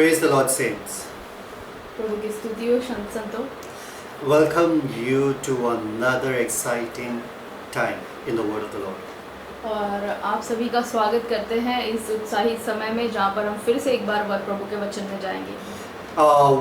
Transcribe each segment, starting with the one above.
Praise the Lord, saints. प्रभु की स्तुति हो संतों। Welcome you to another exciting time in the Word of the Lord. और आप सभी का स्वागत करते हैं इस उत्साहित समय में जहाँ पर हम फिर से एक बार प्रभु के वचन में जाएंगे।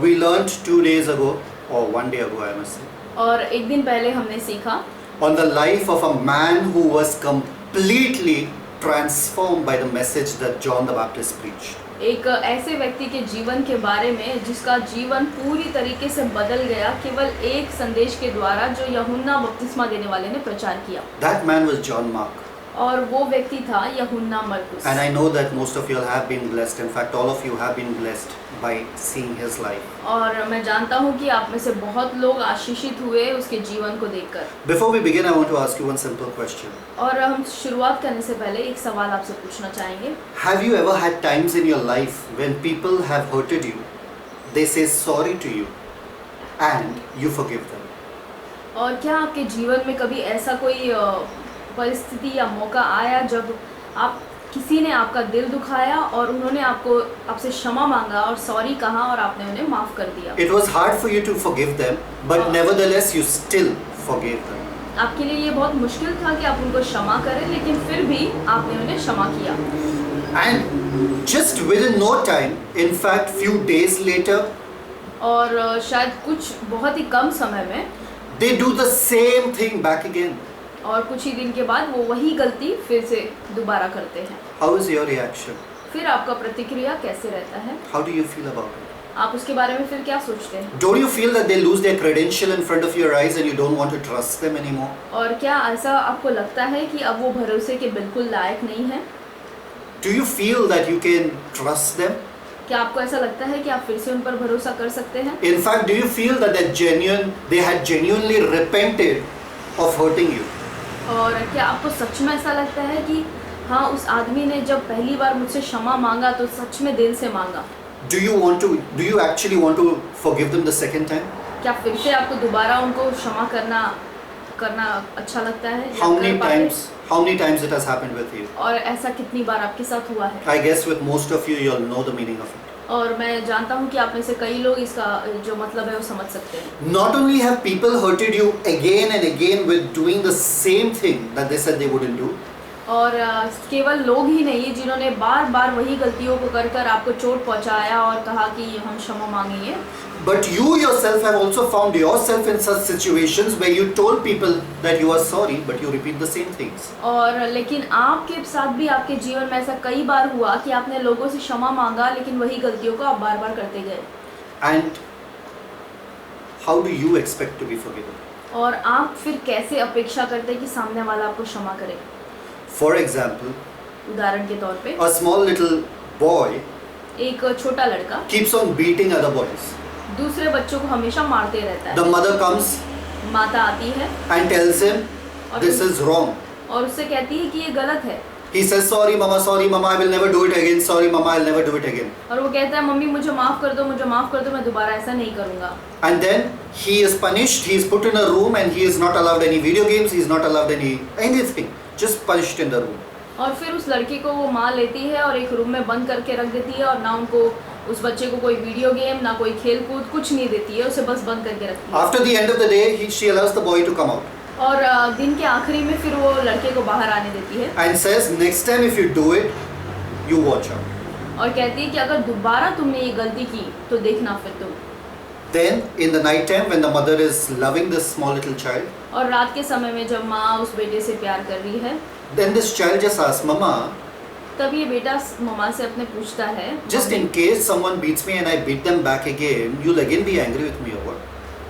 We learned 2 days ago, or 1 day ago I must say, और एक दिन पहले हमने सीखा on the life of a man who was completely transformed by the message that John the Baptist preached. एक ऐसे व्यक्ति के जीवन के बारे में जिसका जीवन पूरी तरीके से बदल गया केवल एक संदेश के द्वारा जो यूहन्ना बपतिस्मा देने वाले ने प्रचार किया। That man was John Mark. और वो व्यक्ति था यूहन्ना मरकुस। And I know that most of you all have been blessed. In fact, all of you have been blessed by seeing his life. और मैं जानता हूँ कि आप में से बहुत लोग आशीषित हुए उसके जीवन को देखकर। Before we begin, I want to ask you one simple question. और हम शुरुआत करने से पहले एक सवाल आपसे पूछना चाहेंगे। Have you ever had times in your life when people have hurted you, they say sorry to you, and you forgive them? और क्या आपके जीवन में कभी ऐसा कोई परिस्थिति या मौका आया जब आप किसी ने आपका दिल दुखाया और उन्होंने आपसे क्षमा मांगा और सॉरी कहा और आपने उन्हें माफ कर दिया? It was hard for you to forgive them, but nevertheless you still forgave them. आपके लिए ये बहुत मुश्किल था कि आप उनको क्षमा करें, लेकिन फिर भी आपने उन्हें क्षमा किया। And just within no time, in fact few days later, और शायद कुछ बहुत ही कम समय में they do the same thing back again. और कुछ ही दिन के बाद वो वही गलती फिर से दोबारा करते हैं। How is your reaction? फिर आपका प्रतिक्रिया कैसे रहता है? How do you feel about it? आप उसके बारे में फिर क्या सोचते हैं? Don't you feel that they lose their credential in front of your eyes and you don't want to trust them anymore? और क्या ऐसा आपको लगता है कि अब वो भरोसे के बिल्कुल लायक नहीं है? Do you feel that you can trust them? क्या आपको ऐसा लगता है कि आप फिर से उन पर भरोसा कर सकते हैं? In fact, do you feel that they had genuinely repented of hurting you? और क्या आपको सच में ऐसा लगता है कि हाँ, उस आदमी ने जब पहली बार मुझसे क्षमा मांगा तो सच में दिल से मांगा? Do you actually want to forgive them the second time? क्या फिर से आपको दोबारा उनको क्षमा करना अच्छा लगता है? How many times it has happened with you? और ऐसा कितनी बार आपके साथ हुआ है? I guess with most of you all know the meaning of it. और मैं जानता हूँ कि आप में से कई लोग इसका जो मतलब है वो समझ सकते हैं। Not only have people hurted you again and again with doing the same thing that they said they wouldn't do. और केवल लोग ही नहीं जिन्होंने बार बार वही गलतियों को कर आपको चोट पहुंचाया और कहा कि हम क्षमा मांगेंगे। But you yourself have also found yourself in such situations where you told people that you are sorry, but you repeat the same things. और लेकिन आपके साथ भी आपके जीवन में ऐसा कई बार हुआ कि आपने लोगों से क्षमा मांगा लेकिन वही गलतियों को आप बार बार करते गए। And how do you expect to be forgiven? और आप फिर कैसे अपेक्षा करते हैं कि सामने वाला आपको क्षमा करे? For example, उदाहरण के तौर पे a small little boy एक छोटा लड़का keeps on beating other boys. दूसरे बच्चों को हमेशा मारते रहता है। The mother comes माता आती है and tells him, this is wrong. और उससे कहती है कि ये गलत है। He says, sorry mama, I will never do it again. Sorry mama, I'll never do it again. और वो कहता है मम्मी मुझे माफ कर दो, मैं दोबारा ऐसा नहीं करूँगा। And then he is punished. He is put in a room and he is not allowed any video games. He is not allowed anything. Just punished in the room. और फिर उस लड़के को वो माँ लेती है और एक रूम में बंद करके रख देती है और ना उनको उस बच्चे को कोई वीडियो गेम ना कोई खेल कूद कुछ नहीं देती है, उसे बस बंद करके रखती है। After the end of the day, she allows the boy to come out. और दिन के आखिरी में फिर वो लड़के को बाहर आने देती है। And says, next time if you do it, you watch out. और कहती है कि अगर दोबारा तुमने ये गलती की तो देखना फिर तुम। Then in the night time when the mother is loving this small little child, और रात के समय में जब माँ उस बेटे से प्यार कर रही है, then this child just asks, Mama, तब ये बेटा मम्मा से अपने पूछता है, just in case someone beats me and I beat them back again, you'll again be angry with me or what?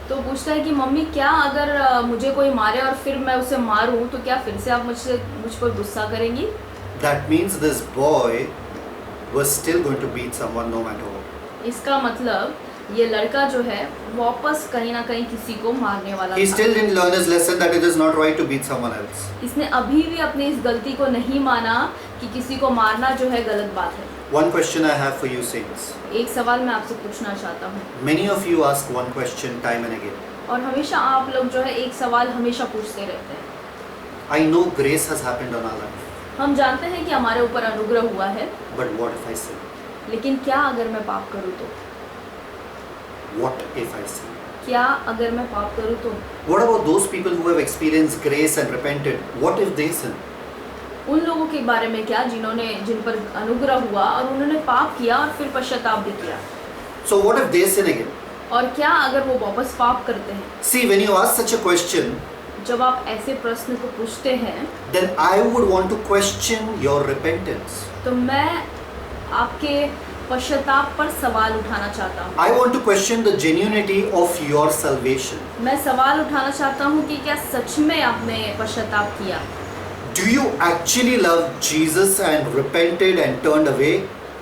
तो पूछता है कि मम्मी क्या अगर मुझे कोई मारे और फिर मैं उसे मारूं तो क्या फिर से आप मुझ पर गुस्सा करेंगी? That means this boy was still going to beat someone no matter what. इसका मतलब ये लड़का जो है वापस कहीं ना कहीं किसी को मारने वाला He था। still didn't learn his lesson that it is not right to beat someone else. इसने अभी भी अपने इस गलती को नहीं माना कि किसी को मारना जो है गलत बात है। One question I have for you, saints. एक सवाल मैं आपसे पूछना चाहता हूँ। Many of you ask one question time and again. और हमेशा आप लोग जो है एक सवाल हमेशा पूछते रहते हैं। I know grace has happened on our life. हम जानते हैं कि हमारे ऊपर अनुग्रह हुआ है, But what if I sin? लेकिन क्या अगर मैं पाप करूँ तो? What if I sin? क्या अगर मैं पाप करूँ तो? What about those people who have experienced grace and repented? What if they sin? उन लोगों के बारे में क्या जिन पर अनुग्रह हुआ और उन्होंने पाप किया और फिर पश्चाताप भी किया? So what if they sin again? और क्या अगर वो वापस पाप करते हैं? See, when you ask such a question, जब आप ऐसे प्रश्न को पूछते हैं then I would want to question your repentance. तो मैं आपके पश्चाताप पर सवाल उठाना चाहता हूँ। I want to question the genuinity of your salvation. मैं सवाल उठाना चाहता हूँ कि क्या सच में आपने पश्चाताप किया? Do you actually love Jesus and repented and turned away?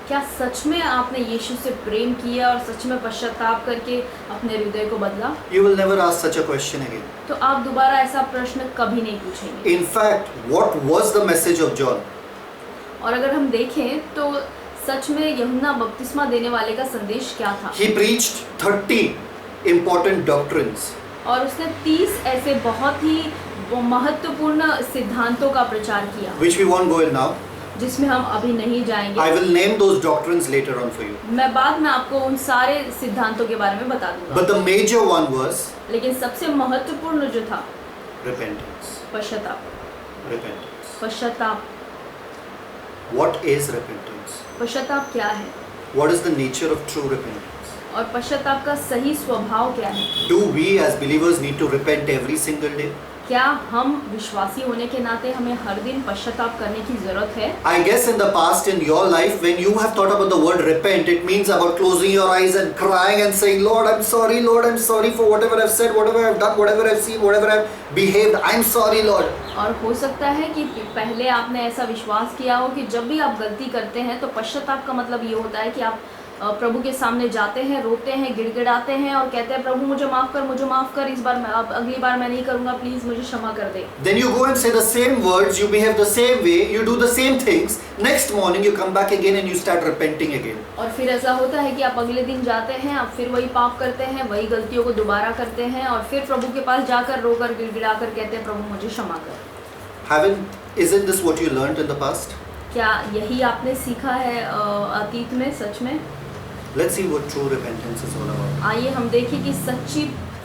क्या सच में आपने यीशु से प्रेम किया और सच में पश्चाताप करके अपने हृदय को बदला? You will never ask such a question again. तो आप दोबारा ऐसा प्रश्न कभी नहीं पूछेंगे। In fact, what was the message of John? और अगर हम देखें तो सच में यूहन्ना बपतिस्मा देने वाले का संदेश क्या था? He preached 30 important doctrines. और उसने 30 ऐसे बहुत ही महत्वपूर्ण सिद्धांतों का प्रचार किया, Which we won't go in now. जिसमें हम अभी नहीं जाएंगे। I will name those doctrines later on for you. मैं बाद में आपको उन सारे सिद्धांतों के बारे में बता दूंगा। But the major one was लेकिन सबसे महत्वपूर्ण जो था repentance. पश्चाताप। Repentance. पश्चाताप What is repentance? पश्चाताप क्या है What is the nature of true repentance? और पश्चाताप का सही स्वभाव क्या है? Do we as believers need to repent every single day? क्या हम विश्वासी होने के नाते हमें हर दिन पश्चाताप करने की जरूरत है? I guess in the past in your life when you have thought about the word repent, it means about closing your eyes and crying and saying, Lord, I'm sorry for whatever I've said, whatever I've done, whatever I've seen, whatever I've behaved, I'm sorry, Lord. और हो सकता है कि पहले आपने ऐसा विश्वास किया हो कि जब भी आप गलती करते हैं तो पश्चाताप का मतलब ये होता है कि आप प्रभु के सामने जाते हैं, रोते हैं, गिड़गिड़ाते हैं और कहते हैं प्रभु मुझे माफ़ कर, इस बार अब अगली बार मैं नहीं करूँगा, प्लीज़ मुझे क्षमा कर दे। Then you go and say the same words, you behave the same way, you do the same things. Next morning you come back again and you start repenting again. और फिर ऐसा होता है कि आप अगले दिन जाते हैं, आप फिर वही पाप करते हैं, वही गलतियों को दोबारा करते हैं और फिर प्रभु के पास जाकर रोकर गिड़गिड़ाकर कहते हैं प्रभु मुझे क्षमा कर। Isn't this what you learned in the past? क्या यही आपने सीखा है अतीत में सच में? Let's see what true repentance is all about. आइए हम देखें कि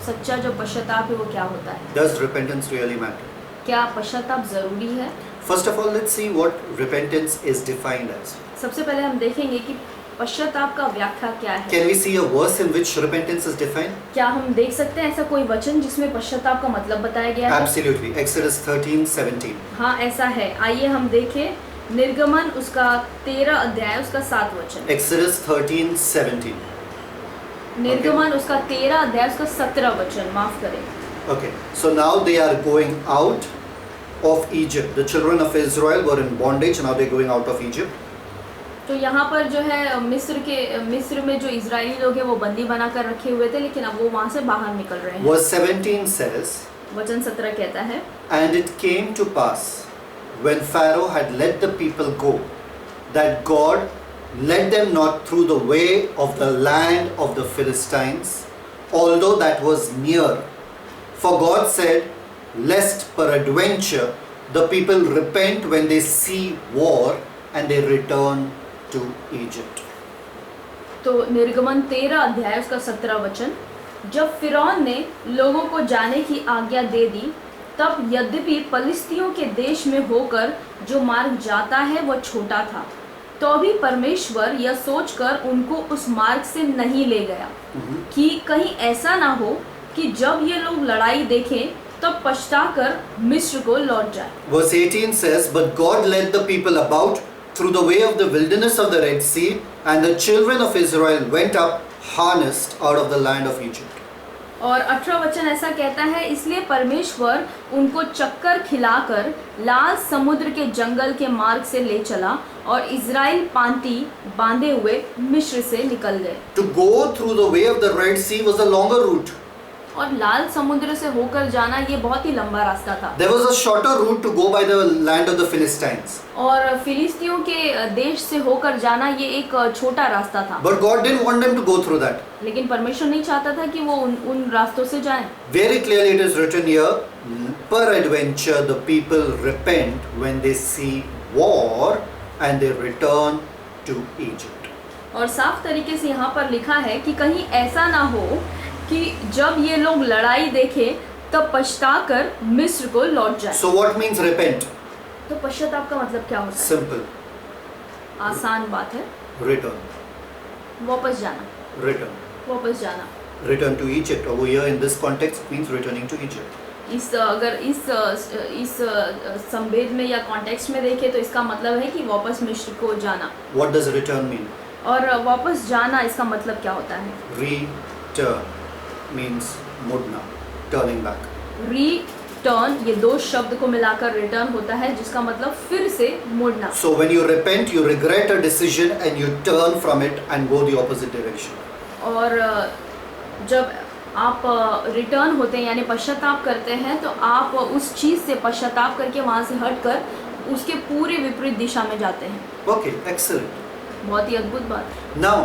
सच्चा जो पश्चाताप है वो क्या होता है। Does repentance really matter? क्या पश्चाताप जरूरी है? First of all, let's see what repentance is defined as. सबसे पहले हम देखेंगे कि पश्चाताप का व्याख्या क्या है। Can we see a verse in which repentance is defined? क्या हम देख सकते हैं ऐसा कोई वचन जिसमें पश्चाताप का मतलब बताया गया है? Absolutely. Exodus 13:17. हाँ ऐसा है। आइए हम देखें निर्गमन उसका 13 अध्याय उसका 7 वचन। Exodus 13:17. निर्गमन उसका 13 अध्याय उसका 17 वचन, माफ करें। Okay. So now they are going out of Egypt. The children of Israel were in bondage. Now they're going out of Egypt. तो यहाँ पर जो है मिस्र में जो इजरायली लोग हैं वो बंदी बनाकर रखे हुए थे, लेकिन अब वो वहाँ से बाहर निकल रहे हैं। Verse 17 says, वचन 17 कहता है, And it came to pass when Pharaoh had let the people go, that God led them not through the way of the land of the Philistines, although that was near. For God said, Lest peradventure the people repent when they see war and they return to Egypt. तो निर्गमन 13 अध्याय उसका 17 वचन, जब फिरौन ने लोगों को जाने की आज्ञा दे दी, तब यद्यपि पलिस्तियों के देश में होकर जो मार्ग जाता है वह छोटा था, तो भी परमेश्वर यह सोचकर उनको उस मार्ग से नहीं ले गया कि कहीं ऐसा ना हो कि जब ये लोग लड़ाई देखें तब पछताकर मिस्र को लौट जाए। Verse 18 says, But God led the people about through the way of the wilderness of the Red Sea, and the children of Israel went up harnessed out of the land of Egypt. और 18 वचन ऐसा कहता है, इसलिए परमेश्वर उनको चक्कर खिलाकर लाल समुद्र के जंगल के मार्ग से ले चला और इज़राइल पांति बांधे हुए मिस्र से निकल गए। To go through the way of the Red Sea was a longer route. और लाल समुद्र से होकर जाना ये बहुत ही लंबा रास्ता था। There was a shorter route to go by the land of the Philistines. और फिलिस्तियों के देश से होकर जाना ये एक छोटा रास्ता था। But God didn't want them to go through that. लेकिन परमेश्वर नहीं चाहता था कि वो उन रास्तों से जाएं। Very clearly it is written here, peradventure the people repent when they see war and they return to Egypt. और साफ तरीके से यहाँ पर लिखा है कि कहीं ऐसा ना हो कि जब ये लोग लड़ाई देखें तब पछताकर मिस्र को लौट जाए। So what means repent? तो पश्चाताप का मतलब क्या होता है? Simple. आसान बात है, Return. वापस जाना, Return. वापस जाना। Return to Egypt. Over here in this context it means returning to Egypt. अगर इस संवेद में या कॉन्टेक्स्ट में देखें तो इसका मतलब है कि वापस मिस्र को जाना। What does return mean? और वापस जाना इसका मतलब क्या होता है? Return means mudna, turning back. Return, ये दो शब्द को मिलाकर रिटर्न होता है जिसका मतलब फिर से मुड़ना। So when you repent, you regret a decision and you turn from it and go the opposite direction. और जब आप रिटर्न होते हैं यानी पश्चाताप करते हैं तो आप उस चीज़ से पश्चाताप करके वहाँ से हटकर उसके पूरे विपरीत दिशा में जाते हैं। Okay, excellent. बहुत ही अद्भुत बात। Now,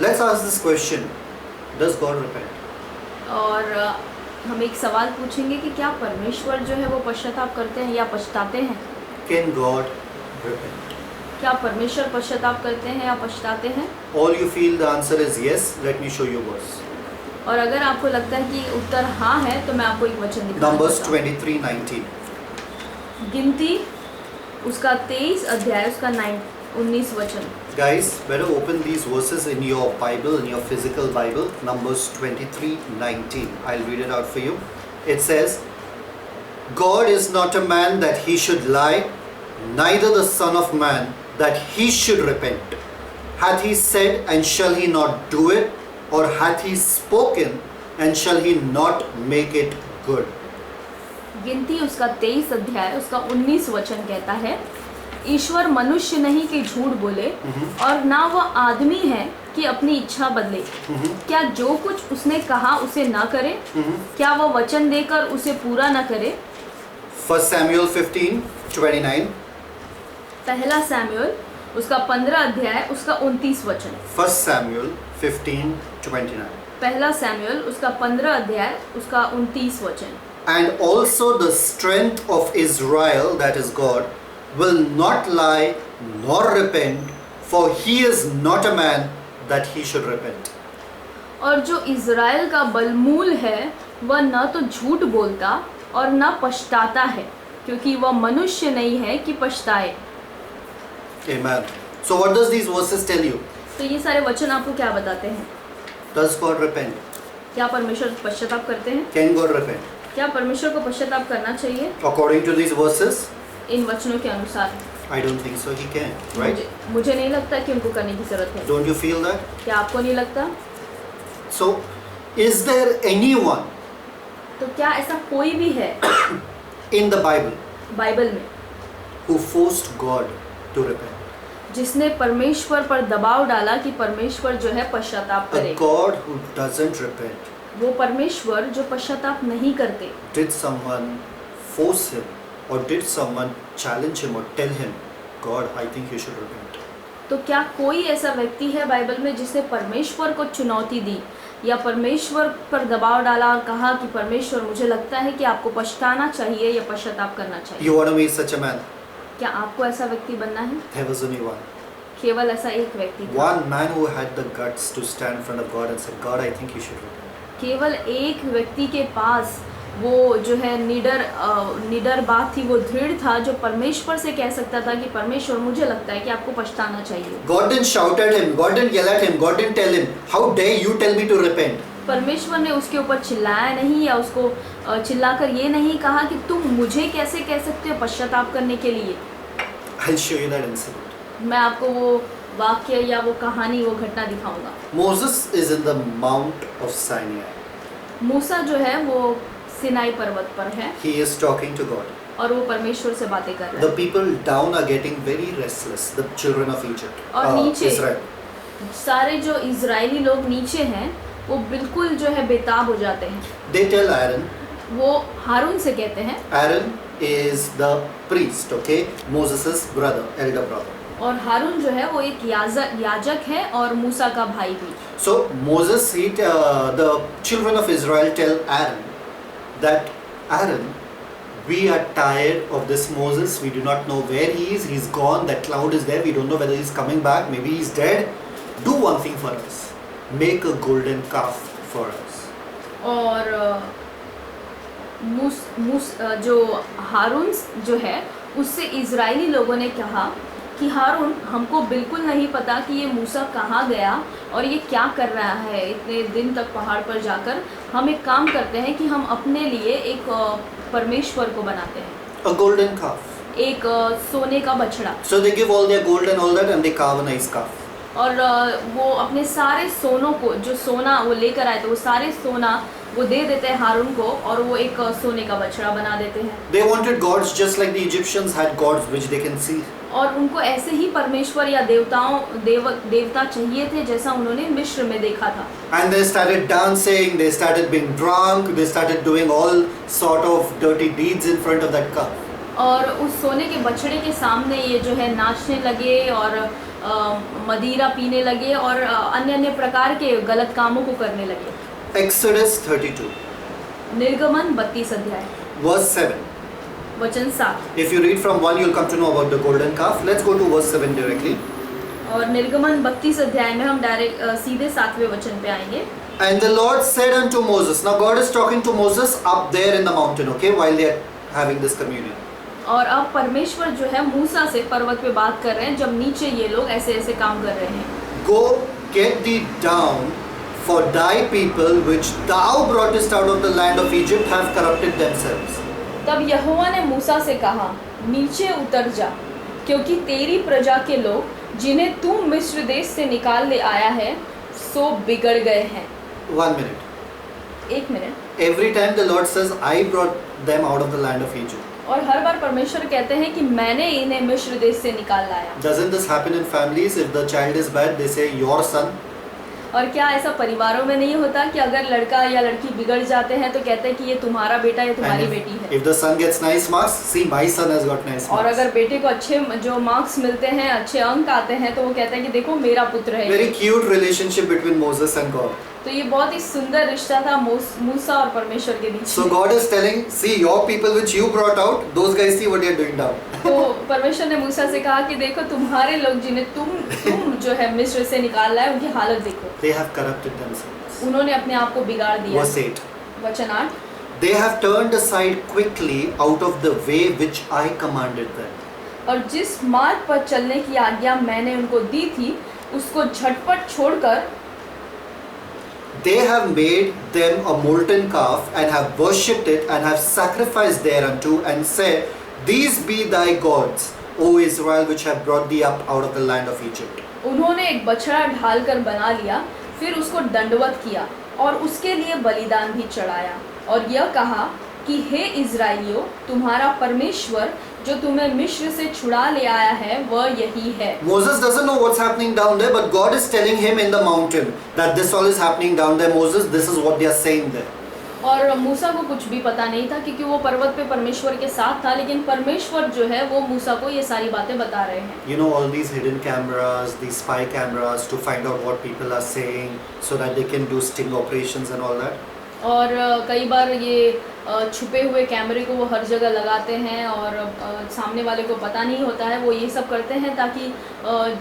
let's ask this question. Does God repent? और हम एक सवाल पूछेंगे कि क्या परमेश्वर जो है वो पश्चाताप करते हैं या पछताते हैं? Can God repent? क्या परमेश्वर पश्चाताप करते हैं या पछताते हैं? All you feel the answer is yes. Let me show you a verse. और अगर आपको लगता है कि उत्तर हाँ है तो मैं आपको एक वचन दिखाना Numbers चाहता हूँ। 23:19. गिनती उसका 23 अध्याय उसका 19 वचन। Guys, better open these verses in your Bible, in your physical Bible. Numbers 23:19. I'll read it out for you. It says, God is not a man that he should lie, neither the Son of Man that he should repent. Hath he said, and shall he not do it? Or hath he spoken, and shall he not make it good? गिनती उसका 23 अध्याय उसका 19 वचन कहता है, ईश्वर मनुष्य नहीं कि झूठ बोले और ना वह आदमी है कि अपनी इच्छा बदले। क्या जो कुछ उसने कहा उसे ना करे? क्या वह वचन देकर उसे पूरा ना करे? 1 Samuel 15:29. पहला सैमुएल उसका 15 अध्याय उसका 29 वचन। 1 Samuel 15:29. पहला सैमुएल उसका 15 अध्याय उसका 29 वचन। And also the strength of Israel, that is God, will not lie nor repent, for he is not a man that he should repent. और जो इज़राइल का बलमूल है वह न तो झूठ बोलता और न पछताता है, क्योंकि वह मनुष्य नहीं है कि पछताए। Amen. So what does these verses tell you? तो ये सारे वचन आपको क्या बताते हैं? Does God repent? क्या परमेश्वर पश्चाताप करते हैं? Can God repent? क्या परमेश्वर को पश्चाताप करना चाहिए? According to these verses, इन वचनों के अनुसार I don't think so he can, right? मुझे नहीं लगता कि उनको करने की जरूरत है। Don't you feel that? क्या आपको नहीं लगता? So, is there anyone तो क्या ऐसा कोई भी है in the Bible बाइबल में who forced God to repent? जिसने परमेश्वर पर दबाव डाला कि परमेश्वर जो है पश्चाताप A करे? God who doesn't repent. वो परमेश्वर जो पश्चाताप नहीं करते। Did someone force him, or did someone challenge him or tell him, God, I think you should repent? तो क्या कोई ऐसा व्यक्ति है बाइबल में जिसने परमेश्वर को चुनौती दी या परमेश्वर पर दबाव डाला और कहा कि परमेश्वर मुझे लगता है कि आपको पछताना चाहिए या पश्चाताप करना चाहिए? You want to meet such a man? क्या आपको ऐसा व्यक्ति बनना है? There was only one. केवल ऐसा एक व्यक्ति था। One man who had the guts to stand in front of God and say, God, I think you should repent. केवल एक व्यक्ति के पास वो जो है निडर बात थी, वो दृढ़ था जो परमेश्वर से कह सकता था कि परमेश्वर मुझे लगता है कि आपको पछताना चाहिए। God didn't shout at him. God didn't yell at him. God didn't tell him, how dare you tell me to repent? परमेश्वर ने उसके ऊपर चिल्लाया नहीं या उसको चिल्लाकर ये नहीं कहा कि तुम मुझे कैसे कह सकते हो पश्चाताप करने के लिए। I'll show you that incident. मैं आपको वो वाक्य या वो कहानी, वो घटना दिखाऊंगा। Moses is in the Mount of Sinai. मूसा जो है वो सिनाई पर्वत पर है He is talking to God. और वो परमेश्वर से बातें कर रहा The है। people down are getting very restless, the children of Egypt, और नीचे Israel. सारे जो इजरायली लोग नीचे हैं वो बिल्कुल जो है बेताब हो जाते हैं। They tell Aaron. वो हारून से कहते हैं, Aaron is the priest, okay? Moses' brother, elder brother. और हारून जो है वो एक याजक है और मूसा का भाई भी। So Moses, the children of Israel tell Aaron that, Aaron, we are tired of this Moses. We do not know where he is. He's gone. That cloud is there. We don't know whether he's coming back. Maybe he's dead. Do one thing for us. Make a golden calf for us. और जो हारून जो है उससे Israeli लोगों ने कहा कि हारून, हमको बिल्कुल नहीं पता कि ये मूसा कहाँ गया और ये क्या कर रहा है इतने दिन तक पहाड़ पर जाकर। हम एक काम करते हैं कि हम अपने लिए एक परमेश्वर को बनाते हैं, A golden calf. एक सोने का बछड़ा। So they give all their gold and all that and they carve a nice calf. और वो अपने सारे सोनों को, जो सोना वो लेकर आए थे, वो सारे सोना वो दे देते हैं हारून को और वो एक सोने का बछड़ा बना देते हैं। They wanted gods just like the Egyptians had gods which they can see. और उनको ऐसे ही परमेश्वर या देवता चाहिए थे जैसा उन्होंने मिस्र में देखा था। And they started dancing, they started being drunk, they started doing all sort of dirty deeds in front of that calf. और उस सोने के बछड़े के सामने ये जो है नाचने लगे और मदिरा पीने लगे और अन्य अन्य प्रकार के गलत कामों को करने लगे। Exodus 32, निर्गमन 32 अध्याय verse 7. वचन 7। If you read from 1, you'll come to know about the golden calf. Let's go to verse 7 directly. और निर्गमन 32 अध्याय में हम डायरेक्ट सीधे 7वें वचन पे आएंगे। And the Lord said unto Moses, now God is talking to Moses up there in the mountain, okay, while they are having this communion. और अब परमेश्वर जो है मूसा से पर्वत पे बात कर रहे हैं जब नीचे ये लोग ऐसे ऐसे काम कर रहे हैं। Go get thee down, for thy people which thou broughtest out of the land of Egypt have corrupted themselves. तब यहोवा ने मूसा से कहा, नीचे उतर जा, क्योंकि तेरी प्रजा के लोग जिन्हें तू मिस्र देश से निकाल ले आया है सो बिगड़ गए हैं। 1 minute. 1 minute. Every time the Lord says, I brought them out of the land of Egypt. और हर बार परमेश्वर कहते हैं कि मैंने इन्हें मिस्र देश से निकाल लाया। Doesn't this happen in families? If the child is bad, they say, your son. और क्या ऐसा परिवारों में नहीं होता कि अगर लड़का या लड़की बिगड़ जाते हैं तो कहते हैं कि ये तुम्हारा बेटा या तुम्हारी बेटी है। If the son gets nice marks, see my son has got nice marks. और अगर बेटे को अच्छे जो मार्क्स मिलते हैं, अच्छे अंक आते हैं, तो वो कहते हैं कि देखो मेरा पुत्र है। Very cute relationship between Moses and God. तो ये बहुत ही सुंदर रिश्ता था मूसा और परमेश्वर के बीच। So God is telling, see your people which you brought out, those guys see what they are doing now. तो परमेश्वर ने मूसा से कहा कि देखो तुम्हारे लोग जिन्हें तुम जो है मिस्र से निकाल लाए उनकी हालत देखो। They have corrupted themselves. उन्होंने अपने आप को बिगाड़ दिया। Verse 8. वचन 8। They have turned aside quickly out of the way which I commanded them. और जिस मार्ग पर चलने की आज्ञा मैंने उनको दी थी उसको झटपट छोड़कर They have made them a molten calf and have worshipped it and have sacrificed thereunto and said, these be thy gods, O Israel, which have brought thee up out of the land of Egypt. उन्होंने एक बछड़ा ढालकर बना लिया, फिर उसको दंडवत किया और उसके लिए बलिदान भी चढ़ाया और यह कहा कि हे इज़राइलियों, तुम्हारा परमेश्वर जो तुम्हें मिस्र से छुड़ा ले आया है वह यही है। Moses doesn't know what's happening down there, but God is telling him in the mountain that this all is happening down there. Moses, this is what they are saying there. और मूसा को कुछ भी पता नहीं था क्योंकि वो पर्वत पे परमेश्वर के साथ था, लेकिन परमेश्वर जो है वो मूसा को ये सारी बातें बता रहे हैं। You know, all these hidden cameras, these spy cameras to find out what people are saying so that they can do sting operations and all that. और कई बार ये छुपे हुए कैमरे को वो हर जगह लगाते हैं और सामने वाले को पता नहीं होता है, वो ये सब करते हैं ताकि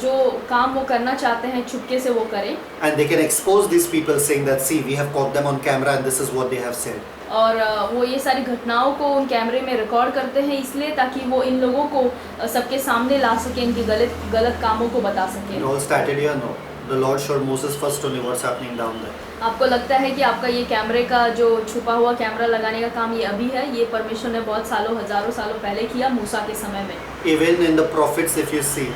जो काम वो करना चाहते हैं छुपके से वो करें। And they can expose these people saying that, see, we have caught them on camera and this is what they have said. और वो ये सारी घटनाओं को उन कैमरे में रिकॉर्ड करते हैं इसलिए ताकि वो इन लोगों को सबके सामने ला सके, इनकी गलत कामों को बता सके। It all started here, no. The Lord showed Moses first only what's happening down there. आपको लगता है कि आपका ये कैमरे का जो छुपा हुआ कैमरा लगाने का काम ये अभी है? ये परमेश्वर ने बहुत सालों, हजारों सालों पहले किया मूसा के समय में। Even in the prophets, if you see,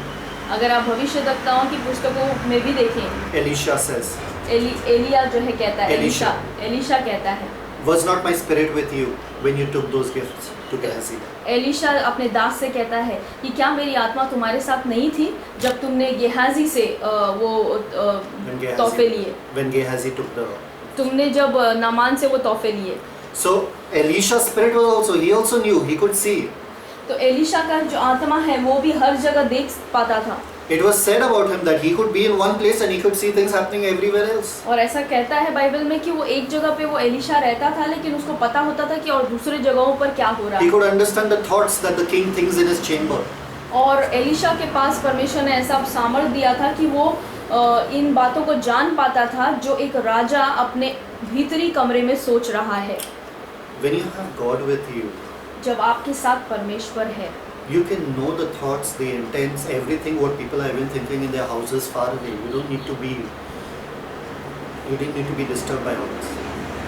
अगर आप भविष्यवक्ताओं की पुस्तकों में भी देखें, Elisha says, एलिया जो है कहता है, Elisha. एलिशा कहता है, was not my spirit with you when you took those gifts to Gehazi? Elisha अपने दास से कहता है कि क्या मेरी आत्मा तुम्हारे साथ नहीं थी जब तुमने गेहाजी से वो तोहफे लिए? When Gehazi took the... तुमने जब नामान से वो तोहफे लिए। So Elisha's spirit was also, he also knew, he could see. तो एलिशा का जो आत्मा है वो भी हर जगह देख पाता था। It was said about him that he could be in one place and he could see things happening everywhere else. और ऐसा कहता है बाइबल में कि वो एक जगह पे वो एलिशा रहता था लेकिन उसको पता होता था कि और दूसरे जगहों पर क्या हो रहा He है। could understand the thoughts that the king thinks in his chamber. और एलिशा के पास परमेश्वर ने ऐसा सामर्थ्य दिया था कि वो इन बातों को जान पाता था जो एक राजा अपने भीतरी कमरे में सोच रहा है। When you have God with you, जब आपके साथ परमेश्वर है, you can know the thoughts, the intents, everything what people are even thinking in their houses far away. You don't need to be disturbed by all this.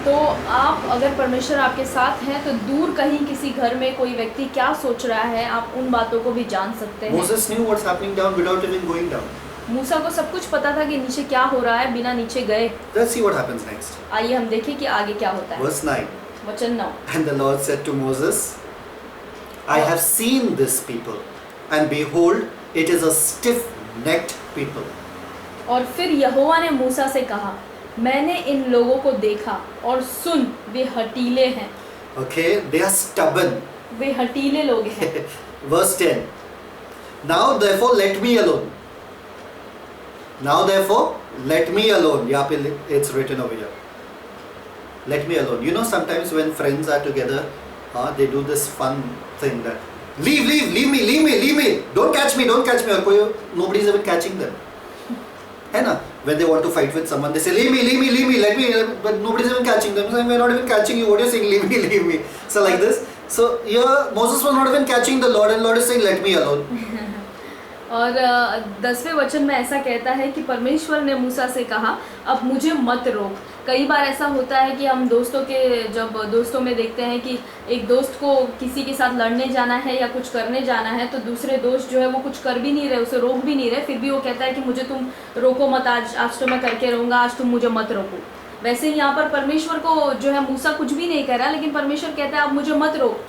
तो आप अगर परमेश्वर आपके साथ हैं तो दूर कहीं किसी घर में कोई व्यक्ति क्या सोच रहा है आप उन बातों को भी जान सकते हैं। Moses knew what's happening down without even going down. मूसा को सब कुछ पता था कि नीचे क्या हो रहा है बिना नीचे गए। Let's see what happens next. आइए हम देखें कि आगे क्या होता है। Verse 9. वचन 9। And the Lord said to Moses, I have seen this people, and behold, it is a stiff-necked people. और फिर यहोवा ने मूसा से कहा, मैंने इन लोगों को देखा और सुन वे हठीले हैं। Okay, they are stubborn. वे हठीले लोग हैं। Verse 10. Now therefore let me alone. Now therefore let me alone. यहाँ पे it's written over here. Let me alone. You know sometimes when friends are together, they do this fun thing that leave me. Don't catch me. और कोई nobody is even catching them. है ना? When they want to fight with someone, they say leave me, let me, but nobody is even catching them. So we're not even catching you. What are you saying? Leave me. So like this. So here Moses was not even catching the Lord, and Lord is saying let me alone. और 10वें वचन में ऐसा कहता है कि परमेश्वर ने मूसा से कहा अब मुझे मत रोक। कई बार ऐसा होता है कि हम जब दोस्तों में देखते हैं कि एक दोस्त को किसी के साथ लड़ने जाना है या कुछ करने जाना है तो दूसरे दोस्त जो है वो कुछ कर भी नहीं रहे, उसे रोक भी नहीं रहे, फिर भी वो कहता है कि मुझे तुम रोको मत, आज तो मैं करके रहूँगा, आज तुम मुझे मत रोको। वैसे ही यहाँ पर परमेश्वर को जो है मूसा कुछ भी नहीं कह रहा, लेकिन परमेश्वर कहता है आप मुझे मत रोक।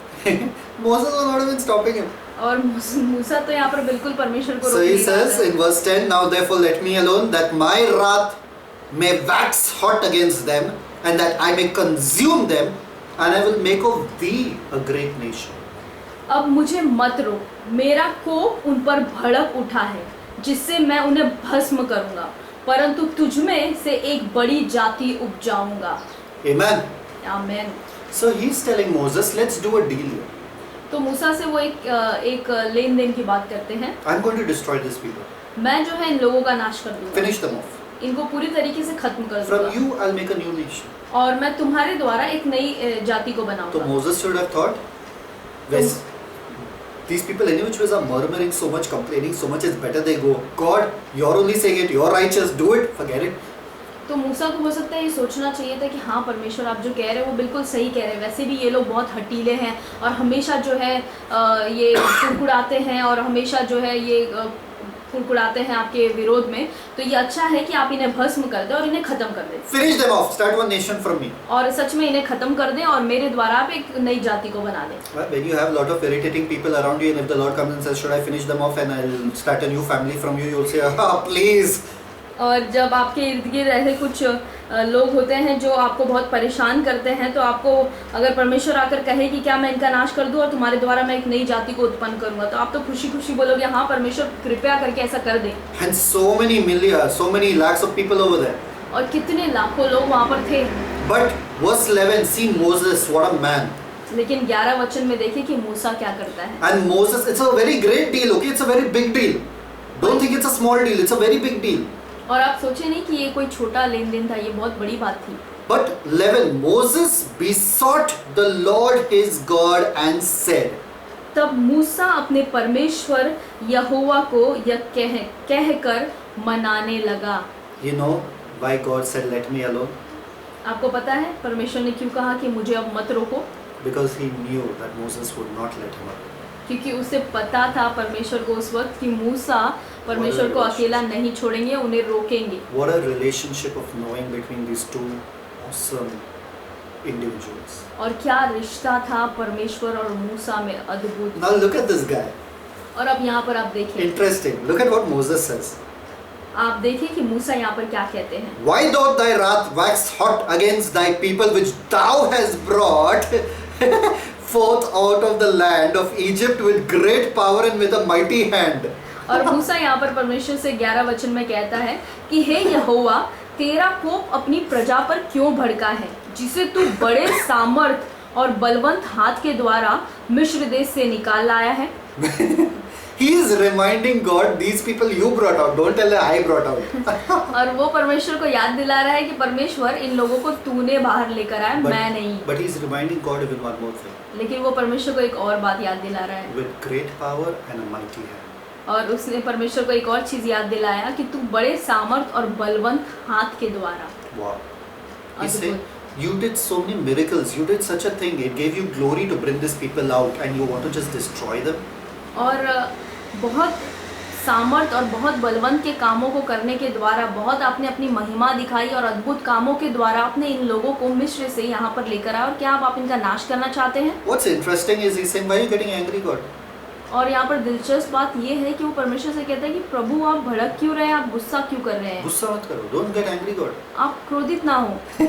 Moses was not even stopping him. और मूसा तो यहाँ पर बिल्कुल परमेश्वर को So रोक he नहीं रहा says है। in verse 10, now therefore let me alone, that my wrath may wax hot against them, and that I may consume them, and I will make of thee a great nation. अब मुझे मत रोक, मेरा कोप उन पर भड़क उठा है जिससे मैं उन्हें भस्म करूंगा, परंतु तुझमें से एक बड़ी जाति उपजाऊंगा। Amen. आमीन। So he's telling Moses, let's do a deal here. तो मूसा से वो एक लेन देन की बात करते हैं। I'm going to destroy these people. मैं जो है इन लोगों का नाश कर दूंगा। Finish them off. इनको पूरी तरीके से खत्म कर From दूंगा। you, I'll make a new nation. और मैं तुम्हारे द्वारा एक नई जाति को So बनाऊंगा। Moses should have thought, these people any which ways are murmuring so much, complaining so much, it's better they go. God, you're only saying it, you're righteous, do it, forget it. तो मूसा को हो सकता है ये सोचना चाहिए था कि हाँ परमेश्वर आप जो कह रहे हैं वो बिल्कुल सही कह रहे हैं, वैसे भी ये लोग बहुत हटीले हैं और हमेशा जो है ये कुड़कुड़ाते हैं और हमेशा जो है ये कुड़कुड़ाते हैं आपके विरोध में, तो ये अच्छा है कि आप इन्हें भस्म कर दें और इन्हें ख़त्म कर दें। Finish them off, start one nation from me. और सच में इन्हें ख़त्म कर दें और मेरे द्वारा आप एक नई जाति को बना दें। When you have a lot of irritating people around you, and if the Lord comes and says, should I finish them off and I'll start a new family from you, you'll say, please. और जब आपके इर्द गिर्द ऐसे कुछ लोग होते हैं जो आपको बहुत परेशान करते हैं, तो आपको अगर परमेश्वर आकर कहे कि क्या मैं इनका नाश कर दूं और तुम्हारे द्वारा मैं एक नई जाति को उत्पन्न करूंगा, तो आप तो खुशी खुशी बोलोगे हाँ परमेश्वर कृपया करके ऐसा कर दे। And so many lakhs of people over there. और कितने लाखों लोग वहाँ पर थे। But verse 11, see Moses, what a man. लेकिन 11 वचन में देखिए कि मूसा क्या करता है। And Moses, it's a very great deal, okay? It's a very big deal. Don't think it's a small deal, it's a very big deal. और आप सोचे नहीं कि ये कोई छोटा लेन देन था, ये बहुत बड़ी बात थी। But 11, Moses besought the Lord his God and said. तब मूसा अपने परमेश्वर यहोवा को यह कहकर मनाने लगा। You know why God said let me alone? आपको पता है परमेश्वर ने क्यों कहा कि मुझे अब मत रोको? Because he knew that Moses would not let him alone. क्योंकि उसे पता था परमेश्वर को उस वक्त कि मूसा परमेश्वर को अकेला नहीं छोड़ेंगे, उन्हें रोकेंगे। What a relationship of knowing between these two awesome individuals. और क्या रिश्ता था परमेश्वर और मूसा में, अद्भुत। Now look at this guy. और अब यहाँ पर आप देखिए। Interesting. Look at what Moses says. आप देखिए कि मूसा यहाँ पर क्या कहते हैं। Why doth thy wrath wax hot against thy people which thou hast brought forth out of the land of Egypt with great power and with a mighty hand? और मूसा यहाँ पर परमेश्वर से 11 वचन में कहता है कि हे यहोवा, तेरा कोप अपनी प्रजा पर क्यों भड़का है, जिसे तू बड़े सामर्थ और बलवंत हाथ के द्वारा मिस्र देश से निकाल लाया है। He is reminding God, these people you brought out, don't tell them I brought out. और वो परमेश्वर को याद दिला रहा है कि परमेश्वर इन लोगों को तूने बाहर लेकर आया, मैं नहीं। But he is reminding God even one more thing. लेकिन वो परमेश्वर को एक और बात याद दिला रहा है। With great power and a mighty hand. और उसने परमेश्वर को एक और चीज याद दिलाया कि तू बड़े सामर्थ और बलवंत हाथ के द्वारा। Wow. He said, you did so many miracles, you did such a thing, it gave you glory to bring these people out and you want to just destroy them? और बहुत सामर्थ और बहुत बलवंत के कामों को करने के द्वारा बहुत आपने अपनी महिमा दिखाई और अद्भुत कामों के द्वारा आपने इन लोगों को मिस्र से यहाँ पर लेकर आए, और क्या आप इनका नाश करना चाहते हैं? What's interesting is he's saying, why are you getting angry, God? और यहाँ पर दिलचस्प बात ये है कि वो परमेश्वर से कहता है कि प्रभु आप भड़क क्यों रहे हैं, आप गुस्सा क्यों कर रहे हैं? गुस्सा मत करो, don't get angry, God. आप क्रोधित ना हो।